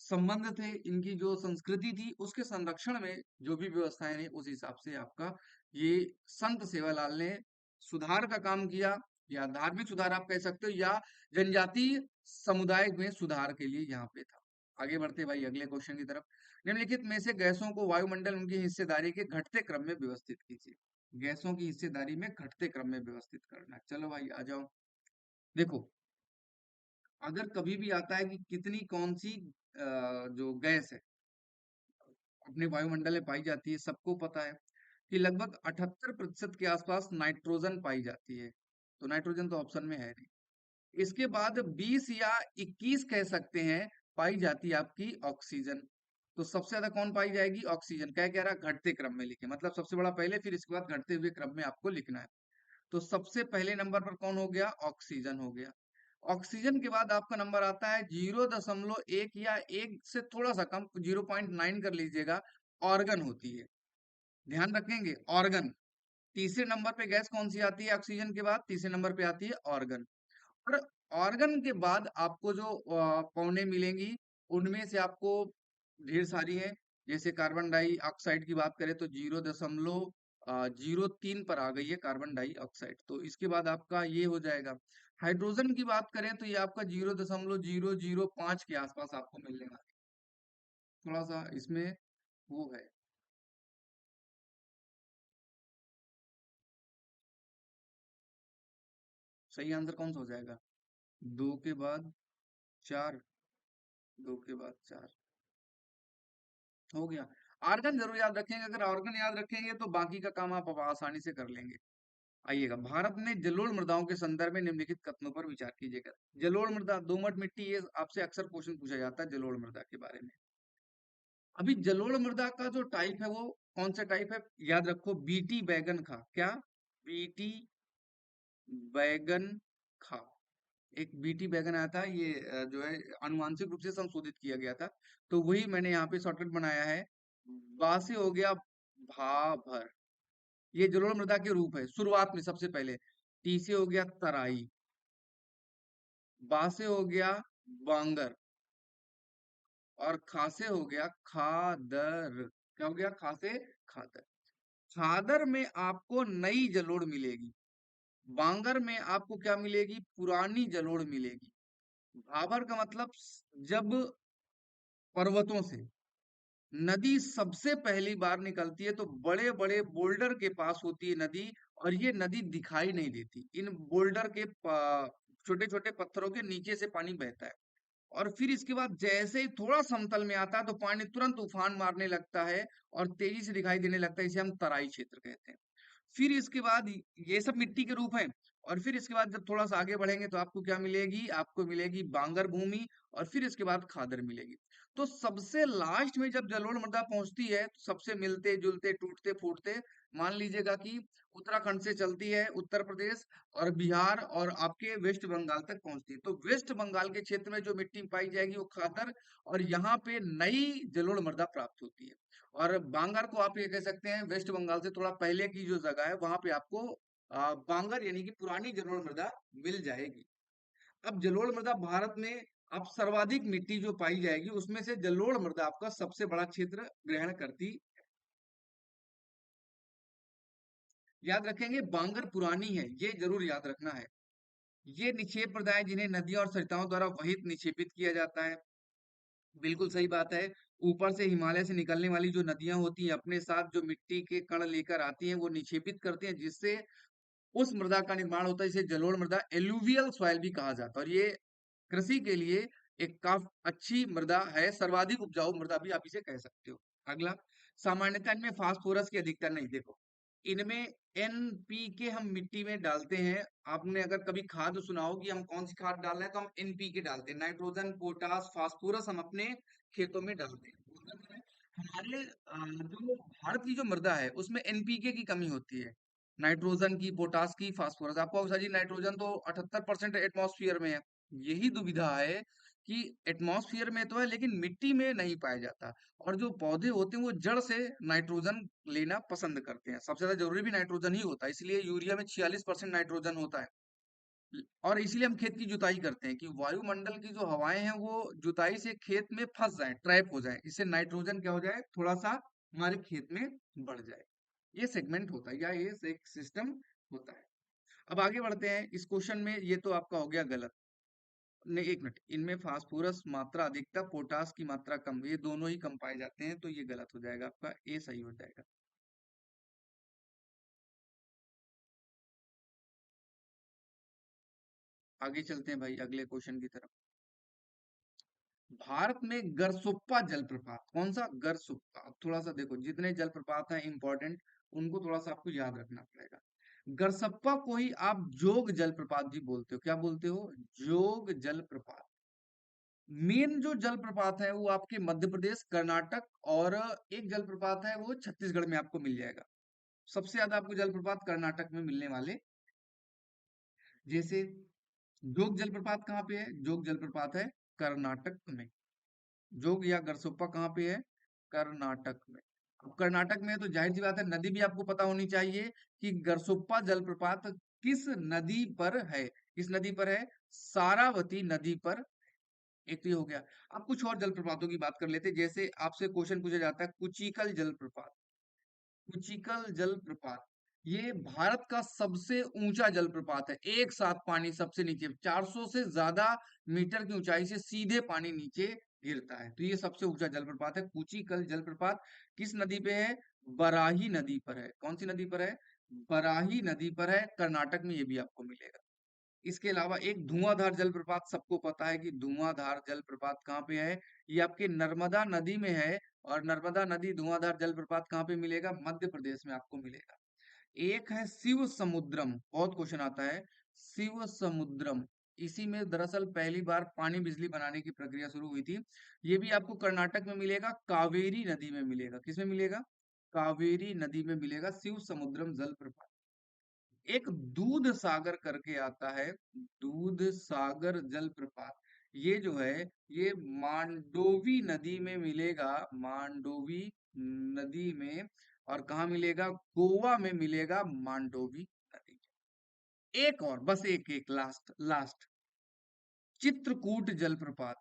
संबंध थे, इनकी जो संस्कृति थी, उसके संरक्षण में जो भी व्यवस्थाएं ने, उस हिसाब से आपका ये संत सेवालाल ने सुधार का काम किया, या धार्मिक सुधार आप कह सकते हो, या जनजातीय समुदाय में सुधार के लिए यहाँ पे था। आगे बढ़ते भाई अगले क्वेश्चन की तरफ। निम्नलिखित में से गैसों को वायुमंडल उनकी हिस्सेदारी के घटते क्रम में व्यवस्थित कीजिए। गैसों की हिस्सेदारी में घटते क्रम में व्यवस्थित करना। चलो भाई आ जाओ। देखो, अगर कभी भी आता है कि कितनी कौन सी जो गैस है अपने वायुमंडल में पाई जाती है, सबको पता है कि लगभग 78% के आसपास नाइट्रोजन पाई जाती है। तो नाइट्रोजन तो ऑप्शन में है नहीं। इसके बाद 20 या 21 कह सकते हैं पाई जाती है आपकी ऑक्सीजन। तो सबसे ज्यादा कौन पाई जाएगी, ऑक्सीजन। क्या कह रहा है, घटते क्रम में लिखे, मतलब सबसे बड़ा पहले, फिर इसके बाद घटते हुए क्रम में आपको लिखना है। तो सबसे पहले नंबर पर कौन हो गया, ऑक्सीजन हो गया। ऑक्सीजन के बाद आपका नंबर आता है 0.1 या 1 से थोड़ा सा कम, 0.9 कर लीजिएगा, ऑर्गन होती है। ध्यान रखेंगे, ऑर्गन। तीसरे नंबर पे गैस कौन सी आती है ऑक्सीजन के बाद, तीसरे नंबर पे आती है ऑर्गन। और ऑर्गन के बाद आपको जो पौने मिलेंगी, उनमें से आपको ढेर सारी हैं। जैसे कार्बन डाइऑक्साइड की बात करें तो 0.03 पर आ गई है कार्बन डाइऑक्साइड, तो इसके बाद आपका ये हो जाएगा। हाइड्रोजन की बात करें तो ये आपका 0.005 के आसपास आपको मिलने वाला है। थोड़ा सा इसमें वो है। सही आंसर कौन सा हो जाएगा, 2 के बाद 4, 2 के बाद 4 हो गया। आर्गन जरूर याद रखेंगे, अगर आर्गन याद रखेंगे तो बाकी का काम आप अब आसानी से कर लेंगे। आइएगा, भारत में जलोढ़ मृदाओं के संदर्भ में निम्नलिखित कथनों पर विचार कीजिएगा। जलोढ़ मृदा, दोमट मिट्टी, ये आपसे अक्सर क्वेश्चन पूछा जाता है जलोढ़ मृदा के बारे में। अभी जलोढ़ मृदा का जो टाइप है वो कौन सा टाइप है, याद रखो, बीटी बैगन खा, क्या, बीटी बैगन खा। एक बीटी बैगन आया था, ये जो है आनुवांशिक रूप से संशोधित किया गया था, तो वही मैंने यहाँ पे शॉर्टकट बनाया है। बा से हो गया भाभर, ये जलोढ़ मृदा के रूप है शुरुआत में सबसे पहले। टी से हो गया तराई, बा से हो गया बांगर, और खा से हो गया खादर। क्या हो गया, खा से खादर। खादर में आपको नई जलोढ़ मिलेगी, बांगर में आपको क्या मिलेगी, पुरानी जलोढ़ मिलेगी। भाबर का मतलब जब पर्वतों से, नदी सबसे पहली बार निकलती है तो बड़े बड़े बोल्डर के पास होती है नदी, और ये नदी दिखाई नहीं देती। इन बोल्डर के छोटे छोटे पत्थरों के नीचे से पानी बहता है, और फिर इसके बाद जैसे ही थोड़ा समतल में आता है तो पानी तुरंत उफान मारने लगता है और तेजी से दिखाई देने लगता है। इसे हम तराई क्षेत्र कहते हैं। फिर इसके बाद ये सब मिट्टी के रूप हैं, और फिर इसके बाद जब थोड़ा सा आगे बढ़ेंगे तो आपको क्या मिलेगी? आपको मिलेगी बांगर भूमि, और फिर इसके बाद खादर मिलेगी। तो सबसे लास्ट में जब जलोढ़ मृदा पहुंचती है तो सबसे मिलते जुलते टूटते फूटते मान लीजिएगा कि उत्तराखंड से चलती है उत्तर प्रदेश और बिहार और आपके वेस्ट बंगाल तक पहुंचती है। तो वेस्ट बंगाल के क्षेत्र में जो मिट्टी पाई जाएगी वो खादर, और यहाँ पे नई जलोढ़ मृदा प्राप्त होती है। और बांगर को आप ये कह सकते हैं वेस्ट बंगाल से थोड़ा पहले की जो जगह है वहां पे आपको बांगर यानी कि पुरानी जलोढ़ मृदा मिल जाएगी। अब जलोढ़ मृदा भारत में अब सर्वाधिक मिट्टी जो पाई जाएगी उसमें से जलोढ़ मृदा आपका सबसे बड़ा क्षेत्र ग्रहण करती। याद रखेंगे बांगर पुरानी है, ये जरूर याद रखना है। ये निक्षेप मृदा है जिन्हें नदियों और सरिताओं द्वारा वहित निक्षेपित किया जाता है। बिल्कुल सही बात है। ऊपर से हिमालय से निकलने वाली जो नदियां होती हैं अपने साथ जो मिट्टी के कण लेकर आती हैं वो निक्षेपित करती हैं, जिससे उस मृदा का निर्माण होता है। इसे जलोढ़ मृदा एलुवियल सॉइल भी कहा जाता है, और ये कृषि के लिए एक काफी अच्छी मृदा है, सर्वाधिक उपजाऊ मृदा भी आप इसे कह सकते हो। अगला, सामान्यतः इनमें फास्फोरस की अधिकता नहीं। देखो, इनमें एनपीके हम मिट्टी में डालते हैं। आपने अगर कभी खाद सुना हो कि हम कौन सी खाद डाल रहे हैं, तो हम एनपीके डालते हैं, नाइट्रोजन पोटास फास्फोरस हम अपने खेतों में डालते हैं। मतलब हमारे जो भारत की जो मृदा है उसमें एनपीके की कमी होती है, नाइट्रोजन की, पोटास की, फास्फोरस। आपको सर जी नाइट्रोजन तो 78% एटमॉस्फेयर में है। यही दुविधा है कि एटमॉस्फेयर में तो है लेकिन मिट्टी में नहीं पाया जाता। और जो पौधे होते हैं वो जड़ से नाइट्रोजन लेना पसंद करते हैं। सबसे ज्यादा जरूरी भी नाइट्रोजन ही होता है, इसलिए यूरिया में 46% नाइट्रोजन होता है। और इसीलिए हम खेत की जुताई करते हैं कि वायुमंडल की जो हवाएं हैं वो जुताई से खेत में फंस जाए, ट्रैप हो जाए, इससे नाइट्रोजन क्या हो जाए, थोड़ा सा हमारे खेत में बढ़ जाए। ये सेगमेंट होता है या ये एक सिस्टम होता है। अब आगे बढ़ते हैं इस क्वेश्चन में। ये तो आपका हो गया गलत। नहीं, एक मिनट, इनमें फास्फोरस मात्रा अधिकता, पोटास की मात्रा कम, ये दोनों ही कम पाए जाते हैं, तो ये गलत हो जाएगा, आपका ए सही हो जाएगा। आगे चलते हैं भाई अगले क्वेश्चन की तरफ। भारत में गरसुप्पा जलप्रपात, कौन सा? गरसुप्पा। अब थोड़ा सा देखो, जितने जलप्रपात हैं इंपॉर्टेंट उनको थोड़ा सा आपको याद रखना पड़ेगा। गरसप्पा को ही आप जोग जलप्रपात भी बोलते हो। क्या बोलते हो? जोग जलप्रपात। मेन जो जलप्रपात है वो आपके मध्य प्रदेश, कर्नाटक, और एक जलप्रपात है वो छत्तीसगढ़ में आपको मिल जाएगा। सबसे ज्यादा आपको जलप्रपात कर्नाटक में मिलने वाले। जैसे जोग जलप्रपात कहाँ पे है? जोग जलप्रपात है कर्नाटक में। जोग या गरसोप्पा कहाँ पे है? कर्नाटक में। अब कर्नाटक में है तो जाहिर सी बात है नदी भी आपको पता होनी चाहिए कि गरसोप्पा जलप्रपात किस नदी पर है। किस नदी पर है? सारावती नदी पर। एक तो ये हो गया। अब कुछ और जलप्रपातों की बात कर लेते हैं। जैसे आपसे क्वेश्चन पूछा जाता है कुचिकल जलप्रपात। कुचिकल जलप्रपात ये भारत का सबसे ऊंचा जलप्रपात है। एक साथ पानी सबसे नीचे 400 से ज्यादा मीटर की ऊंचाई से सीधे पानी नीचे गिरता है, तो ये सबसे ऊंचा जलप्रपात है कुचिकल जलप्रपात। किस नदी पे है? बराही नदी पर है। कौन सी नदी पर है? बराही नदी पर है, कर्नाटक में। ये भी आपको मिलेगा। इसके अलावा एक धुआंधार जलप्रपात, सबको पता है कि धुआंधार जलप्रपात कहाँ पे है। ये आपके नर्मदा नदी में है। और नर्मदा नदी धुआंधार जलप्रपात कहाँ पे मिलेगा? मध्य प्रदेश में आपको मिलेगा। एक है शिव समुद्रम, बहुत क्वेश्चन आता है। शिव समुद्रम, इसी में दरअसल पहली बार पानी बिजली बनाने की प्रक्रिया शुरू हुई थी। ये भी आपको कर्नाटक में मिलेगा, कावेरी नदी में मिलेगा। किसमें मिलेगा? कावेरी नदी में मिलेगा शिव समुद्रम जलप्रपात। एक दूध सागर करके आता है, दूध सागर जलप्रपात। ये जो है ये मांडोवी नदी में मिलेगा, मांडोवी नदी में। और कहाँ मिलेगा? गोवा में मिलेगा मांडोवी नदी। एक और, बस एक एक लास्ट लास्ट, चित्रकूट जलप्रपात।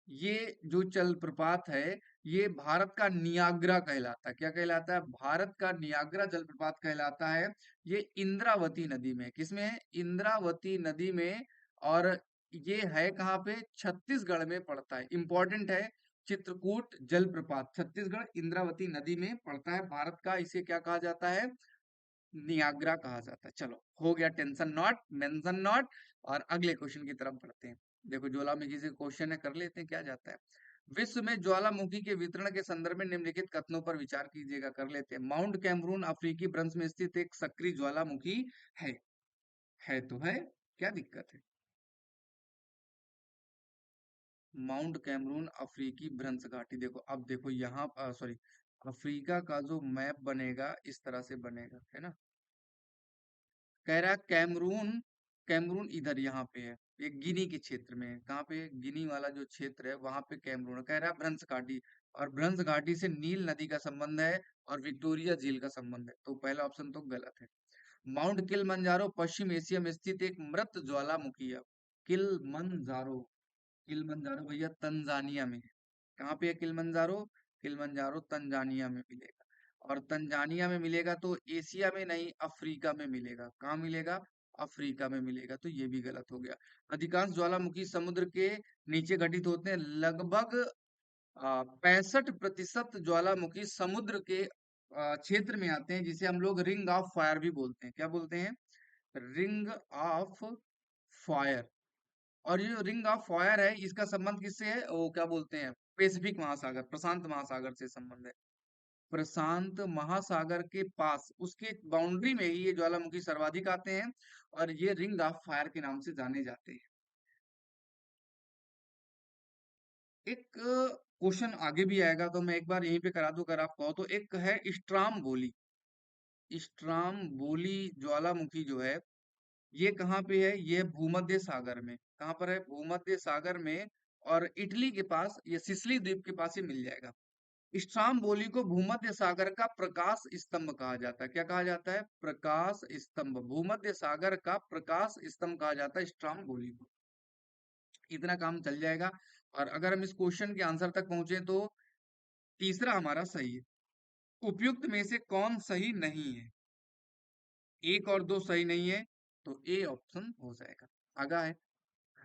ये जो जलप्रपात है ये भारत का नियाग्रा कहलाता है। क्या कहलाता है? भारत का नियाग्रा जलप्रपात कहलाता है। ये इंद्रावती नदी में, किसमें है? इंद्रावती नदी में। और ये है कहाँ पे? छत्तीसगढ़ में पड़ता है। इंपॉर्टेंट है, चित्रकूट जलप्रपात छत्तीसगढ़ इंद्रावती नदी में पड़ता है भारत का। इसे क्या कहा जाता है? नियाग्रा कहा जाता है। चलो हो गया, टेंशन नॉट, मेंशन नॉट। और अगले क्वेश्चन की तरफ बढ़ते हैं। देखो ज्वालामुखी से क्वेश्चन है, कर लेते हैं क्या जाता है। विश्व में ज्वालामुखी के वितरण के संदर्भ में निम्नलिखित कथनों पर विचार कीजिएगा, कर लेते हैं। माउंट कैमरून अफ्रीकी भ्रंश में स्थित एक सक्रिय ज्वालामुखी है। है तो है, क्या दिक्कत है? माउंट कैमरून अफ्रीकी भ्रंश घाटी। देखो अब देखो यहाँ, सॉरी, अफ्रीका का जो मैप बनेगा इस तरह से बनेगा, है ना। कह रहा है कैमरून, कैमरून इधर यहाँ पे है, ये गिनी के क्षेत्र में है। कहाँ पे? गिनी वाला जो क्षेत्र है वहां पे कैमरून है। कह रहा है भ्रंश घाटी, और भ्रंश घाटी से नील नदी का संबंध है और विक्टोरिया झील का संबंध है, तो पहला ऑप्शन तो गलत है। माउंट किलमंजारो पश्चिम एशिया में स्थित एक मृत ज्वालामुखी है। किलमंजारो, किलमंजारो भैया तंजानिया में है। कहाँ पे है किलमंजारो? किलमंजारो तंजानिया में मिलेगा। और तंजानिया में मिलेगा तो एशिया में नहीं, अफ्रीका में मिलेगा। कहाँ मिलेगा? अफ्रीका में मिलेगा, तो ये भी गलत हो गया। अधिकांश ज्वालामुखी समुद्र के नीचे घटित होते हैं। लगभग 65% ज्वालामुखी समुद्र के क्षेत्र में आते हैं, जिसे हम लोग रिंग ऑफ फायर भी बोलते हैं। क्या बोलते हैं? Ring of fire. और ये जो रिंग ऑफ फायर है, इसका संबंध किससे है? वो क्या बोलते हैं, पैसिफिक महासागर, प्रशांत महासागर से संबंध है। प्रशांत महासागर के पास उसके बाउंड्री में ही ये ज्वालामुखी सर्वाधिक आते हैं, और ये रिंग ऑफ फायर के नाम से जाने जाते हैं। एक क्वेश्चन आगे भी आएगा, तो मैं एक बार यहीं पे करा दूं अगर आप कहो तो। एक है स्ट्राम बोली ज्वालामुखी जो है, ये कहाँ पे है? ये भूमध्य सागर में। कहाँ पर है? भूमध्य सागर में। और इटली के पास, ये सिसिली द्वीप के पास ही मिल जाएगा। स्ट्रामबोली को भूमध्य सागर का प्रकाश स्तंभ कहा जाता है। क्या कहा जाता है? प्रकाश स्तंभ। भूमध्य सागर का प्रकाश स्तंभ कहा जाता है स्ट्रामबोली को। इतना काम चल जाएगा। और अगर हम इस क्वेश्चन के आंसर तक पहुंचे तो तीसरा हमारा सही है। उपयुक्त में से कौन सही नहीं है? एक और दो सही नहीं है, तो ए ऑप्शन हो जाएगा। आगा है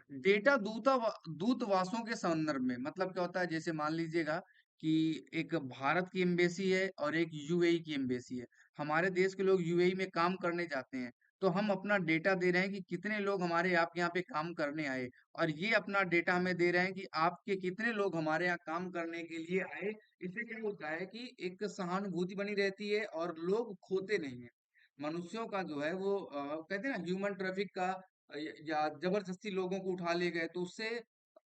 डेटा दूतावासों के संदर्भ में, मतलब क्या होता है? जैसे मान लीजिएगा कि एक भारत की एम्बेसी है और एक यूएई की एम्बेसी है। हमारे देश के लोग यूएई में काम करने जाते हैं, तो हम अपना डेटा दे रहे हैं कि कितने लोग हमारे आपके यहाँ पे काम करने आए, और ये अपना डेटा हमें दे रहे हैं कि आपके कितने लोग हमारे यहाँ काम करने के लिए आए। इससे क्या होता है कि एक सहानुभूति बनी रहती है और लोग खोते नहीं है। मनुष्यों का जो है वो कहते हैं ना, ह्यूमन ट्रैफिक का, या जबरदस्ती लोगों को उठा ले गए, तो उससे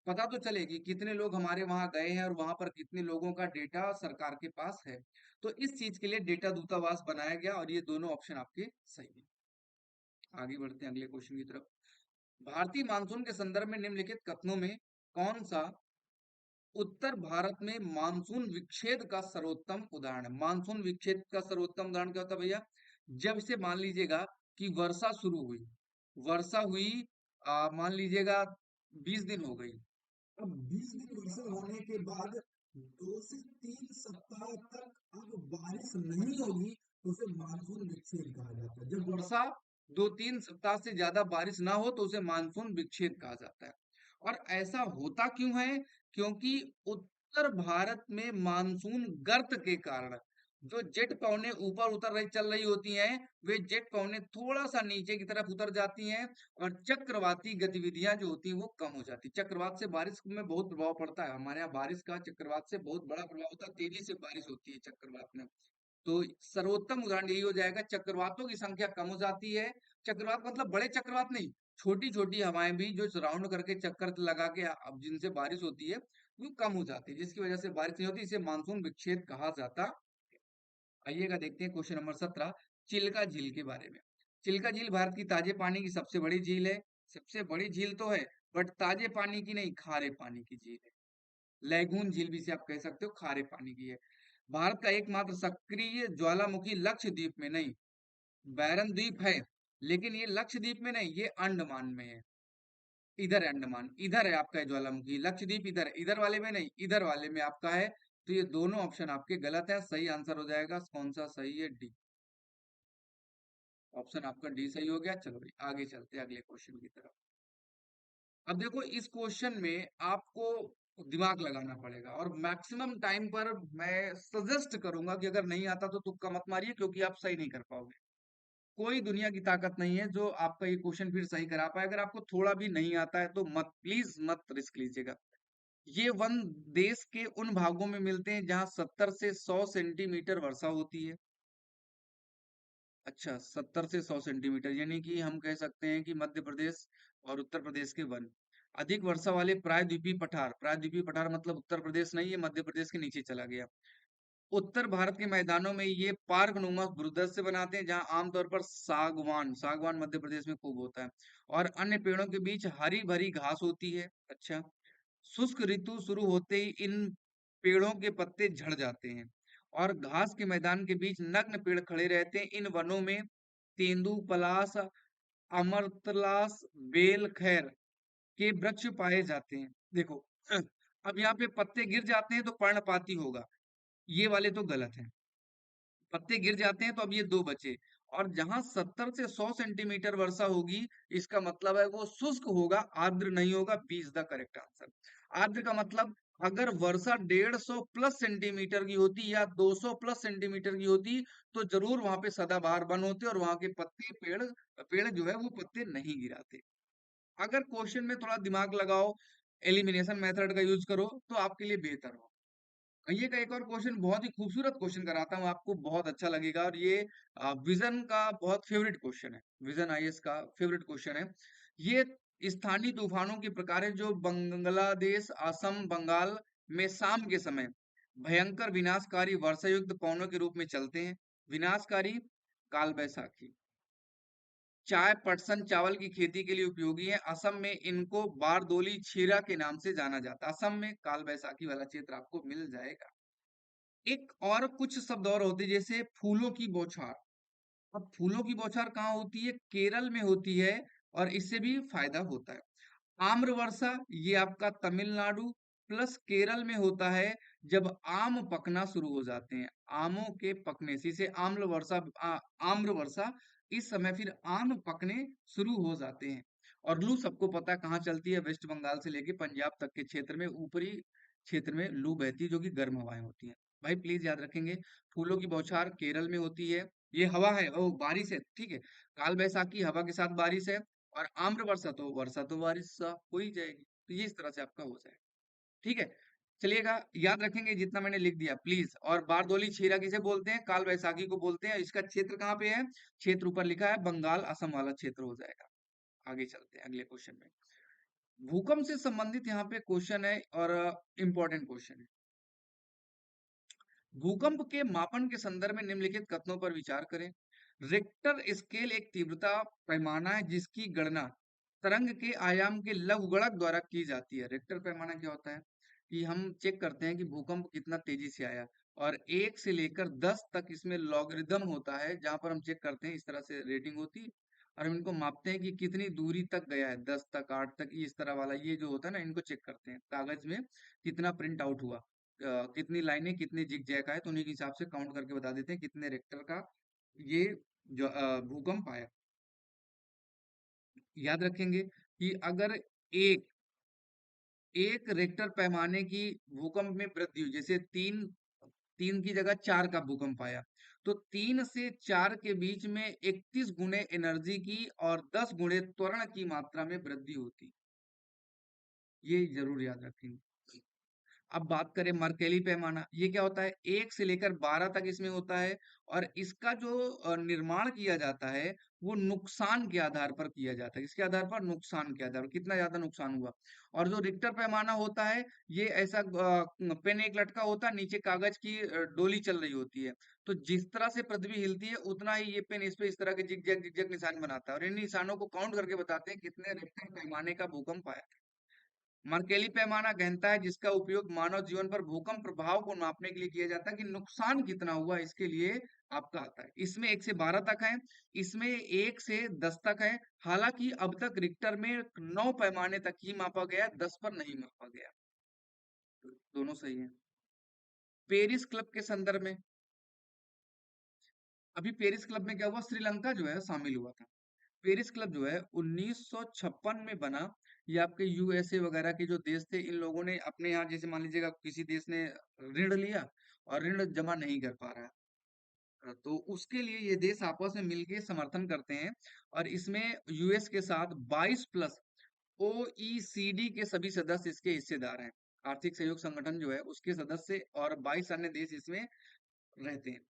पता तो चले कि कितने लोग हमारे वहां गए हैं और वहां पर कितने लोगों का डेटा सरकार के पास है। तो इस चीज के लिए डेटा दूतावास बनाया गया, और ये दोनों ऑप्शन आपके सही है। आगे बढ़ते हैं अगले क्वेश्चन की तरफ। भारतीय मानसून के संदर्भ में निम्नलिखित कथनों में कौन सा उत्तर भारत में मानसून विच्छेद का सर्वोत्तम उदाहरण है? मानसून विच्छेद का सर्वोत्तम उदाहरण क्या होता है भैया? जब से मान लीजिएगा कि वर्षा शुरू हुई, वर्षा हुई, मान लीजिएगा 20 दिन हो गई। अब 20 दिन वर्षा होने के बाद 2 से 3 सप्ताह तक अब बारिश नहीं होगी, तो उसे मानसून विच्छेद कहा जाता है। जब वर्षा 2-3 सप्ताह से ज्यादा बारिश ना हो, तो उसे मानसून विच्छेद कहा जाता है। और ऐसा होता क्यों है? क्योंकि उत्तर भारत में मानसून गर्त के कारण जो जेट पवने ऊपर उतर रही चल रही होती हैं, वे जेट पवने थोड़ा सा नीचे की तरफ उतर जाती हैं, और चक्रवाती गतिविधियां जो होती हैं वो कम हो जाती है। चक्रवात से बारिश में बहुत प्रभाव पड़ता है। हमारे यहाँ बारिश का चक्रवात से बहुत बड़ा प्रभाव होता है, तेजी से बारिश होती है चक्रवात में। तो सर्वोत्तम उदाहरण यही हो जाएगा। चक्रवातों की संख्या कम हो जाती है। चक्रवात मतलब बड़े चक्रवात नहीं, छोटी छोटी हवाएं भी जो राउंड करके चक्कर लगा के अब जिनसे बारिश होती है, वो कम हो जाती है, जिसकी वजह से बारिश नहीं होती। इसे मानसून विच्छेद कहा जाता है। आइएगा देखते हैं क्वेश्चन नंबर 17, चिल्का झील के बारे में। चिल्का झील भारत की ताजे पानी की सबसे बड़ी झील है। सबसे बड़ी झील तो है, बट ताजे पानी की नहीं, खारे पानी की झील है। लैगून झील भी से आप कह सकते हो, खारे पानी की है। भारत का एकमात्र सक्रिय ज्वालामुखी लक्षद्वीप में नहीं, बैरन द्वीप है, लेकिन ये लक्षद्वीप में नहीं, ये अंडमान में है। इधर है अंडमान, इधर है आपका ये ज्वालामुखी। लक्षद्वीप इधर है, इधर वाले में नहीं, इधर वाले में आपका है। तो ये दोनों ऑप्शन आपके गलत है। सही आंसर हो जाएगा कौन सा? सही है डी। ऑप्शन आपका डी सही हो गया। चलो भाई आगे चलते हैं अगले क्वेश्चन की तरफ। अब देखो इस क्वेश्चन में आपको दिमाग लगाना पड़ेगा, और मैक्सिमम टाइम पर मैं सजेस्ट करूंगा कि अगर नहीं आता तो तुक्का मत मारिए, क्योंकि आप सही नहीं कर पाओगे। कोई दुनिया की ताकत नहीं है जो आपका ये क्वेश्चन फिर सही करा पाए। अगर आपको थोड़ा भी नहीं आता है तो मत, प्लीज मत रिस्क लीजिएगा। ये वन देश के उन भागों में मिलते हैं जहां 70 से 100 सेंटीमीटर वर्षा होती है। अच्छा, 70 से 100 सेंटीमीटर, यानी कि हम कह सकते हैं कि मध्य प्रदेश और उत्तर प्रदेश के वन। अधिक वर्षा वाले प्रायद्वीपीय पठार, प्रायद्वीपीय पठार मतलब उत्तर प्रदेश नहीं, ये मध्य प्रदेश के नीचे चला गया। उत्तर भारत के मैदानों में ये पार्क नुमा भूदृश्य बनाते हैं, जहां आमतौर पर सागवान, सागवान मध्य प्रदेश में खूब होता है, और अन्य पेड़ों के बीच हरी भरी घास होती है। अच्छा, शुष्क ऋतु शुरू होते ही इन पेड़ों के पत्ते झड़ जाते हैं, और घास के मैदान के बीच नग्न पेड़ खड़े रहते हैं। इन वनों में तेंदू, पलास, अमरतलास, बेल, खैर के वृक्ष पाए जाते हैं। देखो, अब यहाँ पे पत्ते गिर जाते हैं तो पर्णपाती होगा, ये वाले तो गलत है। पत्ते गिर जाते हैं तो अब ये दो बचे। और जहां 70 से 100 सेंटीमीटर वर्षा होगी, इसका मतलब है वो शुष्क होगा, आर्द्र नहीं होगा। B is the correct answer. आर्द्र का मतलब, अगर वर्षा 150 प्लस सेंटीमीटर की होती या 200 प्लस सेंटीमीटर की होती, तो जरूर वहां पे सदाबहार वन होते और वहां के पत्ते, पेड़ पेड़ जो है वो पत्ते नहीं गिराते। अगर क्वेश्चन में थोड़ा दिमाग लगाओ, एलिमिनेशन मेथड का यूज करो, तो आपके लिए बेहतर हो। ये का एक और क्वेश्चन बहुत ही खूबसूरत क्वेश्चन कराता हूँ, आपको बहुत अच्छा लगेगा, और ये विजन का बहुत फेवरेट क्वेश्चन है, विजन आईएएस का फेवरेट क्वेश्चन है। ये स्थानीय तूफानों के प्रकार है जो बांग्लादेश, असम, बंगाल में शाम के समय भयंकर विनाशकारी वर्षा युक्त पवनों के रूप में चलते हैं। विनाशकारी, काल बैसाखी। चाय पटसन चावल की खेती के लिए उपयोगी है। असम में इनको बारदोली छीरा के नाम से जाना जाता है। असम में काल बैसाखी वाला क्षेत्र आपको मिल जाएगा। एक और कुछ शब्द और होते हैं, जैसे फूलों की बौछार। अब फूलों की बौछार कहाँ होती है? केरल में होती है, और इससे भी फायदा होता है। आम्र वर्षा, ये आपका तमिलनाडु प्लस केरल में होता है, जब आम पकना शुरू हो जाते हैं। आमों के पकने से इसे आम्ल वर्षा, आम्र वर्षा। इस समय फिर आम पकने शुरू हो जाते हैं। और लू सबको पता है कहाँ चलती है, वेस्ट बंगाल से लेके पंजाब तक के क्षेत्र में, ऊपरी क्षेत्र में लू बहती है, जो कि गर्म हवाएं होती हैं। भाई प्लीज याद रखेंगे, फूलों की बौछार केरल में होती है, ये हवा है, ओ बारिश है, ठीक है। काल बैसाखी हवा के साथ बारिश है, और आम्र वर्षा तो बारिश सा हो ही जाएगी। तो ये इस तरह से आपका हो जाएगा, ठीक है। चलिएगा, याद रखेंगे जितना मैंने लिख दिया प्लीज। और बारदोली छीरा किसे बोलते हैं? काल बैसाखी को बोलते हैं। इसका क्षेत्र कहाँ पे है? क्षेत्र ऊपर लिखा है, बंगाल असम वाला क्षेत्र हो जाएगा। आगे चलते हैं अगले क्वेश्चन में। भूकंप से संबंधित यहाँ पे क्वेश्चन है, और इंपॉर्टेंट क्वेश्चन है। भूकंप के मापन के संदर्भ में निम्नलिखित कथनों पर विचार करें। रिक्टर स्केल एक तीव्रता पैमाना है जिसकी गणना तरंग के आयाम के लघुगणक द्वारा की जाती है। रिक्टर पैमाना क्या होता है? कि हम चेक करते हैं कि भूकंप कितना तेजी से आया, और 1 से लेकर 10 तक इसमें लॉगरिदम होता है, जहां पर हम चेक करते हैं, इस तरह से रेटिंग होती है। और हम इनको मापते हैं कि कितनी दूरी तक गया है, 10 तक, 8 तक, इस तरह वाला ये जो होता है ना, इनको चेक करते हैं कागज में कितना प्रिंट आउट हुआ, कितनी लाइनें, कितने जिग जैग आए, तो उन्हीं के हिसाब से काउंट करके बता देते हैं कितने रेक्टर का ये जो भूकंप आया। याद रखेंगे कि अगर एक एक रेक्टर पैमाने की भूकंप में वृद्धि हुई, जैसे तीन, तीन की जगह 4 का भूकंप आया, तो 3 से 4 के बीच में 31 गुणे एनर्जी की और 10 गुणे त्वरण की मात्रा में वृद्धि होती। ये जरूर याद रखेंगे। अब बात करें मर्केली पैमाना, ये क्या होता है? 1 से लेकर 12 तक इसमें होता है, और इसका जो निर्माण किया जाता है, वो नुकसान के आधार पर किया जाता है। किसके आधार पर? नुकसान के आधार पर, कितना ज्यादा नुकसान हुआ। और जो रिक्टर पैमाना होता है, ये ऐसा पेन एक लटका होता है, नीचे कागज की डोली चल रही होती है। तो जिस तरह से पृथ्वी हिलती है, उतना ही ये पेन इस पे इस तरह के जिग जैग निशान बनाता है, और इन निशानों को काउंट करके बताते हैं कितने रिक्टर पैमाने का भूकंप आया। मर्केली पैमाना कहता है जिसका उपयोग मानव जीवन पर भूकंप प्रभाव को नापने के लिए किया जाता है, कि नुकसान कितना हुआ, इसके लिए आपका आता है। इसमें 1 से 12 तक है, इसमें 1 से 10 तक है। हालांकि अब तक रिक्टर में 9 पैमाने तक ही मापा गया, 10 पर नहीं मापा गया। तो दोनों सही है। पेरिस क्लब के संदर्भ में, अभी पेरिस क्लब में क्या हुआ? श्रीलंका जो है शामिल हुआ था। पेरिस क्लब जो है 1956 में बना। ये आपके यूएसए वगैरह के जो देश थे, इन लोगों ने अपने यहाँ, जैसे मान लीजिएगा किसी देश ने ऋण लिया और ऋण जमा नहीं कर पा रहा है, तो उसके लिए ये देश आपस में मिलके समर्थन करते हैं। और इसमें यूएस के साथ 22 प्लस ओईसीडी के सभी सदस्य इसके हिस्सेदार हैं। आर्थिक सहयोग संगठन जो है उसके सदस्य और 22 अन्य देश इसमें रहते हैं।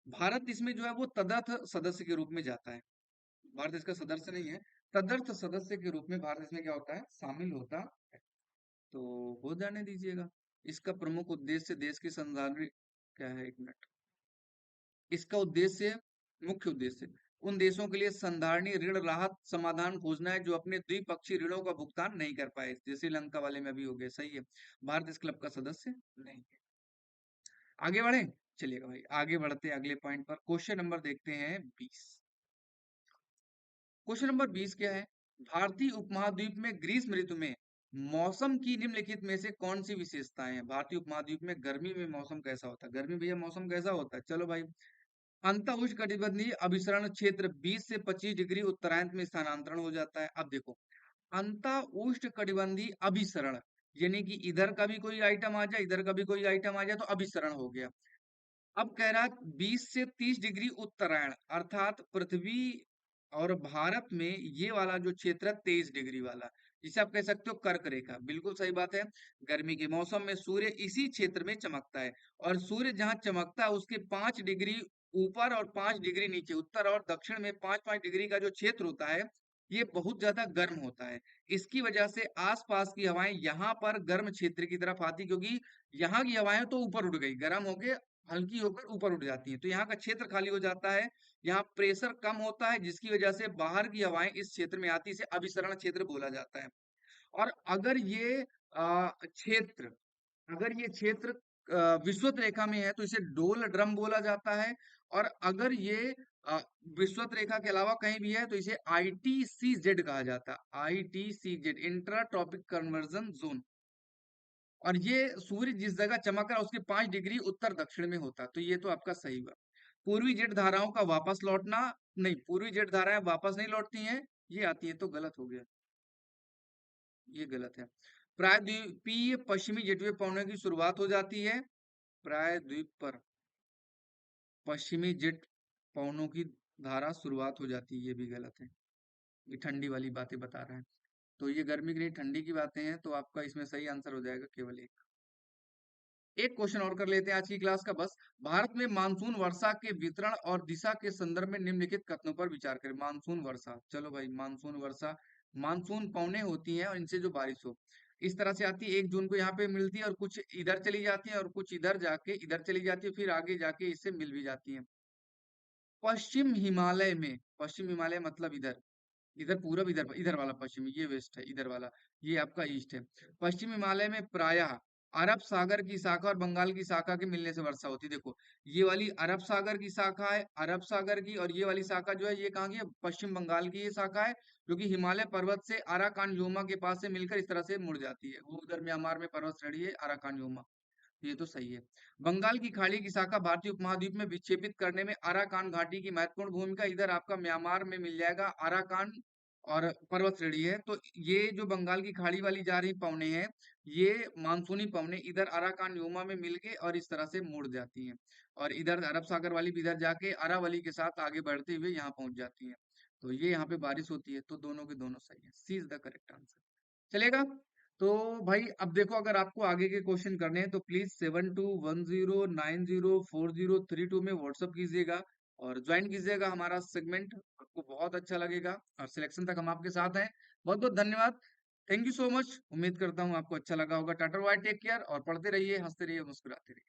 भारत इसमें जो है वो तदर्थ सदस्य के रूप में जाता है। भारत इसका सदस्य नहीं है, तदर्थ सदस्य के रूप में भारत इसमें क्या होता है, शामिल होता है। तो हो जाने दीजिएगा। इसका प्रमुख उद्देश्य देश की संधारण क्या है, एक मिनट। इसका उद्देश्य, मुख्य उद्देश्य उन देशों के लिए संधारणीय ऋण राहत समाधान खोजना है जो अपने द्विपक्षीय ऋणों का भुगतान नहीं कर पाए, जैसे श्रीलंका वाले में भी हो गया। सही है, भारत इस क्लब का सदस्य नहीं है। आगे बढ़े, चलिएगा भाई आगे बढ़ते हैं अगले पॉइंट पर। क्वेश्चन नंबर देखते हैं 20। क्वेश्चन नंबर 20 क्या है, भारतीय उपमहाद्वीप में ग्रीष्म ऋतु में मौसम की निम्नलिखित में से कौन सी विशेषताएं हैं। भारतीय उपमहाद्वीप में गर्मी में मौसम कैसा होता है, गर्मी भैया मौसम कैसा होता है, चलो भाई। अंत उष्णकटिबंधीय अभिसरण क्षेत्र 20 से 25 डिग्री उत्तरायण में स्थानांतरण हो जाता है। अब देखो, अंत उष्णकटिबंधीय अभिसरण यानी कि इधर का भी कोई आइटम आ जाए, इधर का भी कोई आइटम आ जाए, तो अभिसरण हो गया। अब कह रहा है 20 से 30 डिग्री उत्तरायण, अर्थात पृथ्वी और भारत में ये वाला जो क्षेत्र है 23 डिग्री वाला, जिसे आप कह सकते हो कर्क रेखा। बिल्कुल सही बात है। गर्मी के मौसम में सूर्य इसी क्षेत्र में चमकता है, और सूर्य जहां चमकता है उसके 5 डिग्री ऊपर और 5 डिग्री नीचे, उत्तर और दक्षिण में 5-5 डिग्री का जो क्षेत्र होता है, ये बहुत ज्यादा गर्म होता है। इसकी वजह से आसपास की हवाएं यहाँ पर गर्म क्षेत्र की तरफ आती, क्योंकि यहाँ की हवाएं तो ऊपर उठ गई, गर्म होके हल्की होकर ऊपर उठ जाती है, तो यहाँ का क्षेत्र खाली हो जाता है। यहाँ प्रेशर कम होता है, जिसकी वजह से बाहर की हवाएं इस क्षेत्र में आती, इसे अभिसरण क्षेत्र बोला जाता है। और अगर ये क्षेत्र, अगर ये क्षेत्र विषुवत रेखा में है तो इसे डोल ड्रम बोला जाता है। और अगर ये अ, विषुवत रेखा के अलावा कहीं भी है तो इसे आईटीसीजेड कहा जाता है। ITCZ, intra tropic convergence zone. और ये सूर्य जिस जगह चमक रहा है उसके 5 डिग्री उत्तर दक्षिण में होता है, तो ये तो आपका सही हुआ। पूर्वी जेट धाराओं का वापस लौटना, नहीं, पूर्वी जेट धाराएं वापस नहीं लौटती हैं, ये आती है, तो गलत हो गया, ये गलत है। प्रायद्वीपीय पश्चिमी जेटवे पौने की शुरुआत हो जाती है, प्रायद्वीप पर पश्चिमी जेट पवनों की धारा शुरुआत हो जाती है, ये भी गलत है। ये ठंडी वाली बातें बता रहा है, तो ये गर्मी की नहीं ठंडी की बातें हैं, तो आपका इसमें सही आंसर हो जाएगा केवल एक। एक क्वेश्चन और कर लेते हैं आज की क्लास का बस। भारत में मानसून वर्षा के वितरण और दिशा के संदर्भ में निम्नलिखित कथनों पर विचार करें। मानसून वर्षा, चलो भाई मानसून वर्षा, मानसून पौने होती हैं और इनसे जो बारिश हो इस तरह से आती है, 1 जून को यहाँ पे मिलती है और कुछ इधर चली जाती है और कुछ इधर जाके इधर चली जाती है, फिर आगे जाके इससे मिल भी जाती है। पश्चिम हिमालय में, पश्चिम हिमालय मतलब इधर, इधर पूरब, इधर इधर वाला पश्चिम, ये वेस्ट है, इधर वाला ये आपका ईस्ट है। पश्चिम हिमालय में प्रायः अरब सागर की शाखा और बंगाल की शाखा के मिलने से वर्षा होती है। देखो, ये वाली अरब सागर की शाखा है, अरब सागर की, और ये वाली शाखा जो है ये कहाँ की है, पश्चिम बंगाल की ये शाखा है, जो कि हिमालय पर्वत से अराकान योमा के पास से मिलकर इस तरह से मुड़ जाती है। वो उधर म्यांमार में पर्वत श्रेणी है अराकान योमा, ये तो सही है। बंगाल की खाड़ी की शाखा भारतीय उपमहाद्वीप में विक्षेपित करने में अराकान घाटी की महत्वपूर्ण भूमिका, इधर आपका म्यांमार में मिल जाएगा अराकान और पर्वत श्रेणी है। तो ये जो बंगाल की खाड़ी वाली जा रही पवने हैं, ये मानसूनी पवने इधर अराकान योमा में मिलके और इस तरह से मुड़ जाती हैं, और इधर अरब सागर वाली भी इधर जाके अरावली के साथ आगे बढ़ते हुए यहाँ पहुंच जाती हैं। तो ये यहाँ पे बारिश होती है, तो दोनों के दोनों सही है, सी इज द करेक्ट आंसर। चलेगा। तो भाई अब देखो, अगर आपको आगे के क्वेश्चन करने हैं तो प्लीज 7210904032 में व्हाट्सअप कीजिएगा और ज्वाइन कीजिएगा हमारा सेगमेंट, आपको बहुत अच्छा लगेगा और सिलेक्शन तक हम आपके साथ हैं। बहुत बहुत धन्यवाद, थैंक यू सो मच। उम्मीद करता हूँ आपको अच्छा लगा होगा। टाटा बाय, टेक केयर, और पढ़ते रहिए, हंसते रहिए, मुस्कुराते रहिए।